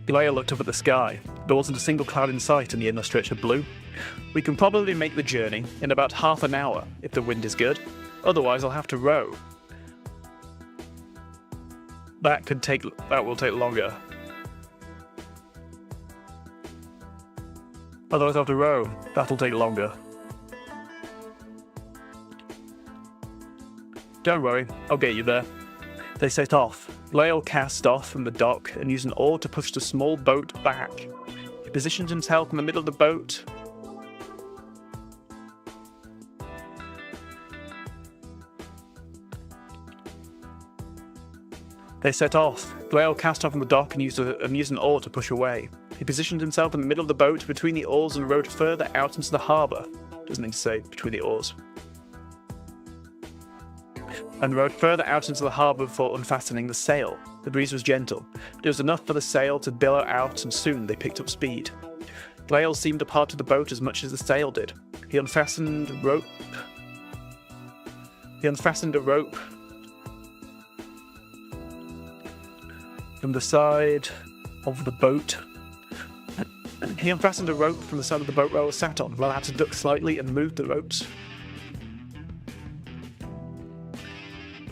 Galael looked up at the sky. There wasn't a single cloud in sight in the endless stretch of blue. We can probably make the journey in about half an hour if the wind is good. Otherwise, I'll have to row. That will take longer. Otherwise, I'll have to row. That'll take longer. Don't worry, I'll get you there. They set off. Galael cast off from the dock and used an oar to push the small boat back. He positioned himself in the middle of the boat. They set off. Galael cast off from the dock and used an oar to push away. He positioned himself in the middle of the boat between the oars and rowed further out into the harbour. Doesn't need to say between the oars. and rowed further out into the harbour before unfastening the sail. The breeze was gentle. It was enough for the sail to billow out, and soon they picked up speed. Glael seemed a part of the boat as much as the sail did. He unfastened a rope from the side of the boat. He unfastened a rope from the side of the boat Raoul sat on. Raoul had to duck slightly and moved the ropes.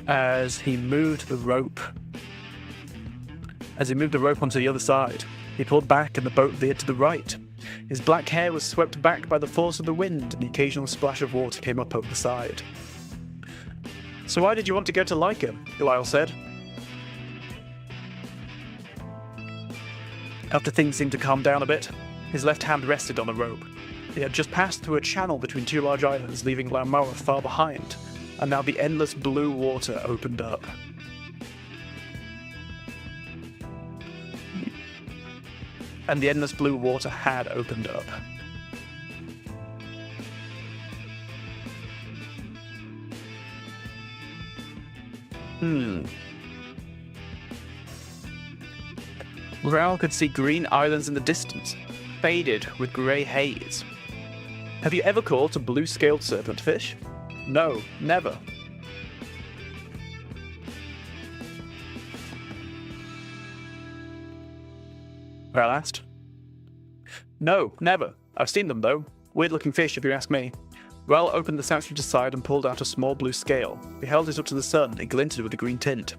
As he moved the rope onto the other side, he pulled back and the boat veered to the right. His black hair was swept back by the force of the wind, and the occasional splash of water came up over the side. "So why did you want to go to Laika?" Glael said. After things seemed to calm down a bit, his left hand rested on the rope. They had just passed through a channel between two large islands, leaving Laomoa far behind, and now the endless blue water opened up. And the endless blue water had opened up. Raoul could see green islands in the distance, faded with grey haze. Have you ever caught a blue-scaled serpentfish? No, never. Raoul asked. No, never. I've seen them though. Weird-looking fish, if you ask me. Raoul opened the satchel to side and pulled out a small blue scale. He held it up to the sun. It glinted with a green tint.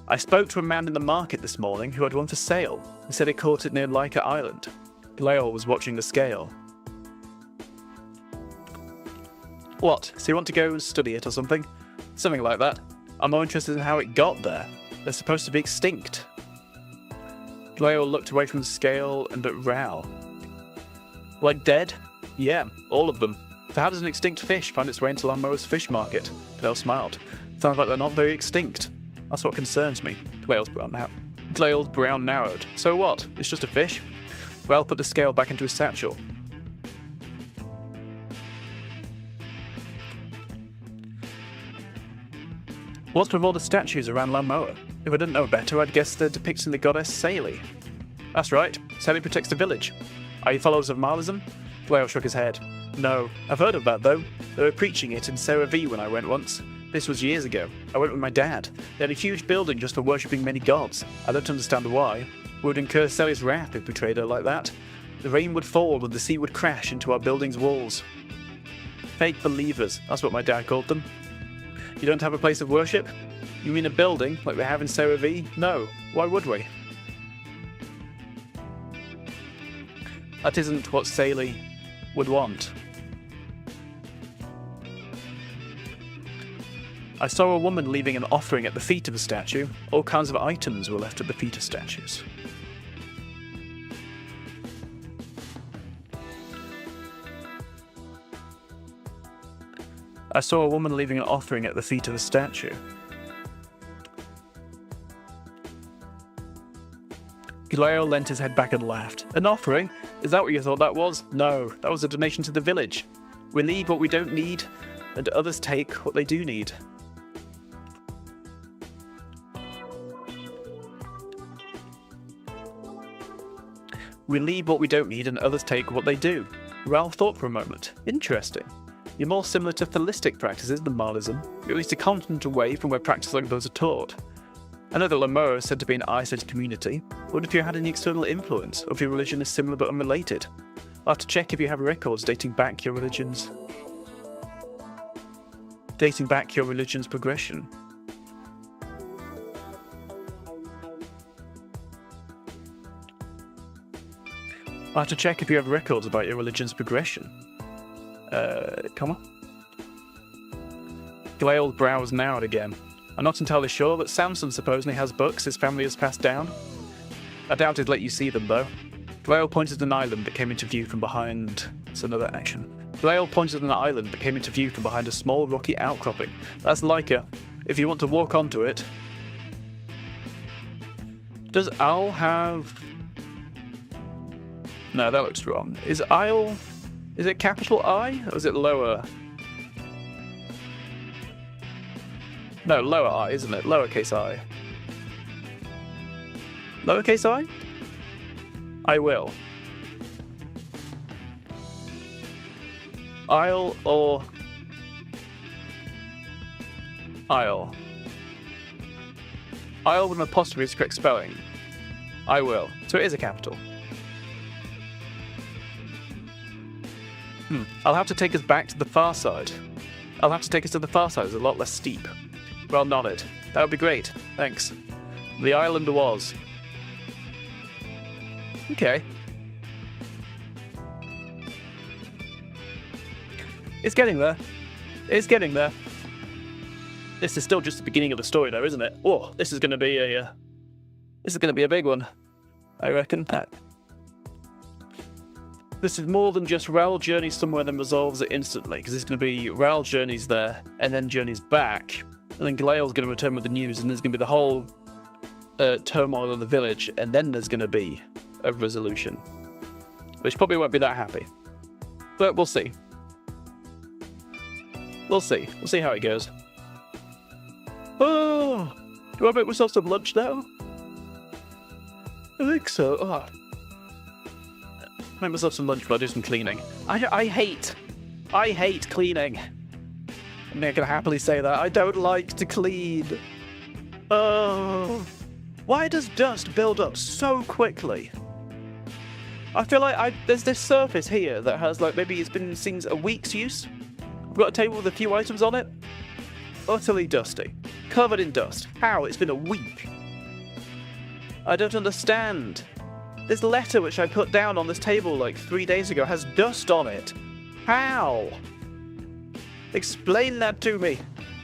I spoke to a man in the market this morning who had one for sale. He said he caught it near Laika Island. Glael was watching the scale. What, so you want to go and study it or something? Something like that. I'm more interested in how it got there. They're supposed to be extinct. Glael looked away from the scale and at Raoul. Like dead? Yeah, all of them. So how does an extinct fish find its way into Laomoa's fish market? Glael smiled. Sounds like they're not very extinct. That's what concerns me. Glael's brow narrowed. So what? It's just a fish? Raoul put the scale back into his satchel. What's with all the statues around Laomoa? If I didn't know better, I'd guess they're depicting the goddess Sally. That's right. Sally protects the village. Are you followers of Marlism? Glael shook his head. No. I've heard of that, though. They were preaching it in Sarah V when I went once. This was years ago. I went with my dad. They had a huge building just for worshipping many gods. I don't understand why. We would incur Sally's wrath if we betrayed her like that. The rain would fall and the sea would crash into our building's walls. Fake believers, that's what my dad called them. You don't have a place of worship? You mean a building, like they have in Sarah V? No. Why would we? That isn't what Sally would want. I saw a woman leaving an offering at the feet of a statue. All kinds of items were left at the feet of statues. I saw a woman leaving an offering at the feet of a statue. Glael leant his head back and laughed. An offering? Is that what you thought that was? No, that was a donation to the village. We leave what we don't need, and others take what they do need. We leave what we don't need and others take what they do. Raoul thought for a moment. Interesting. You're more similar to holistic practices than Marlism. You're at least a continent away from where practices like those are taught. I know that Laomoa is said to be an isolated community. What if you had any external influence, or if your religion is similar but unrelated? I'll have to check if you have records dating back your religion's progression. I'll have to check if you have records about your religion's progression. Glael's brows narrowed again. I'm not entirely sure, but Samson supposedly has books his family has passed down. I doubt he'd let you see them, though. Glael pointed at an island that came into view from behind... It's another action. Glael pointed at an island that came into view from behind a small rocky outcropping. That's Laika. If you want to walk onto it... Does Owl have... No, that looks wrong. Is Isle... Is it capital I, or is it lower? No, lower I, isn't it? Lowercase I. Lowercase I? I will. I'll or... I'll. I'll with an apostrophe is correct spelling. I will. So it is a capital. I'll have to take us back to the far side. I'll have to take us to the far side. It's a lot less steep. Well nodded. That would be great. Thanks. The island was. Okay. It's getting there. It's getting there. This is still just the beginning of the story, though, isn't it? Oh, this is going to be a big one, I reckon. This is more than just Raoul journeys somewhere and then resolves it instantly, because it's going to be Raoul journeys there and then journeys back, and then Galeil's going to return with the news, and there's going to be the whole turmoil in the village, and then there's going to be a resolution, which probably won't be that happy, but we'll see. We'll see. We'll see how it goes. Oh, do I make myself some lunch now? I think so. Oh. Make myself some lunch while I do some cleaning. I hate cleaning. I mean, I can happily say that. I don't like to clean. Oh. Why does dust build up so quickly? I feel like there's this surface here that has, like, maybe it's been seen a week's use. I've got a table with a few items on it. Utterly dusty. Covered in dust. How? It's been a week. I don't understand. This letter which I put down on this table like 3 days ago has dust on it. How? Explain that to me.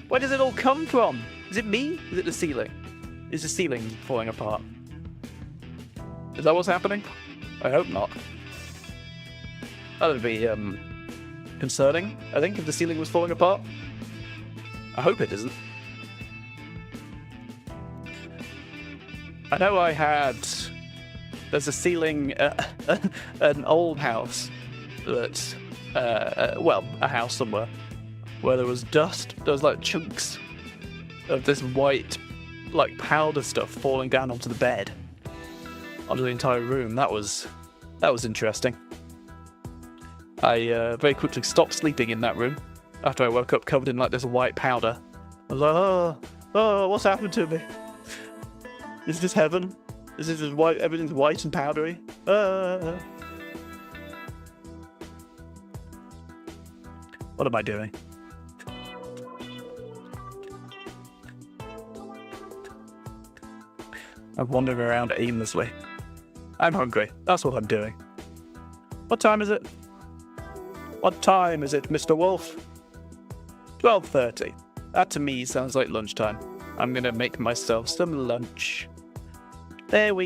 Where does it all come from? Is it me? Is it the ceiling? Is the ceiling falling apart? Is that what's happening? I hope not. That would be concerning, I think, if the ceiling was falling apart. I hope it isn't. I know I had... There's a ceiling at an old house that... well, a house somewhere, where there was dust. There was, like, chunks of this white, like, powder stuff falling down onto the bed. Onto the entire room. That was interesting. I very quickly stopped sleeping in that room after I woke up covered in like this white powder. I was like, oh, what's happened to me? Is this heaven? Is this just white? Everything's white and powdery. What am I doing? I'm wandering around aimlessly. I'm hungry. That's what I'm doing. What time is it? What time is it, Mr. Wolf? 12:30. That to me sounds like lunchtime. I'm gonna make myself some lunch. There we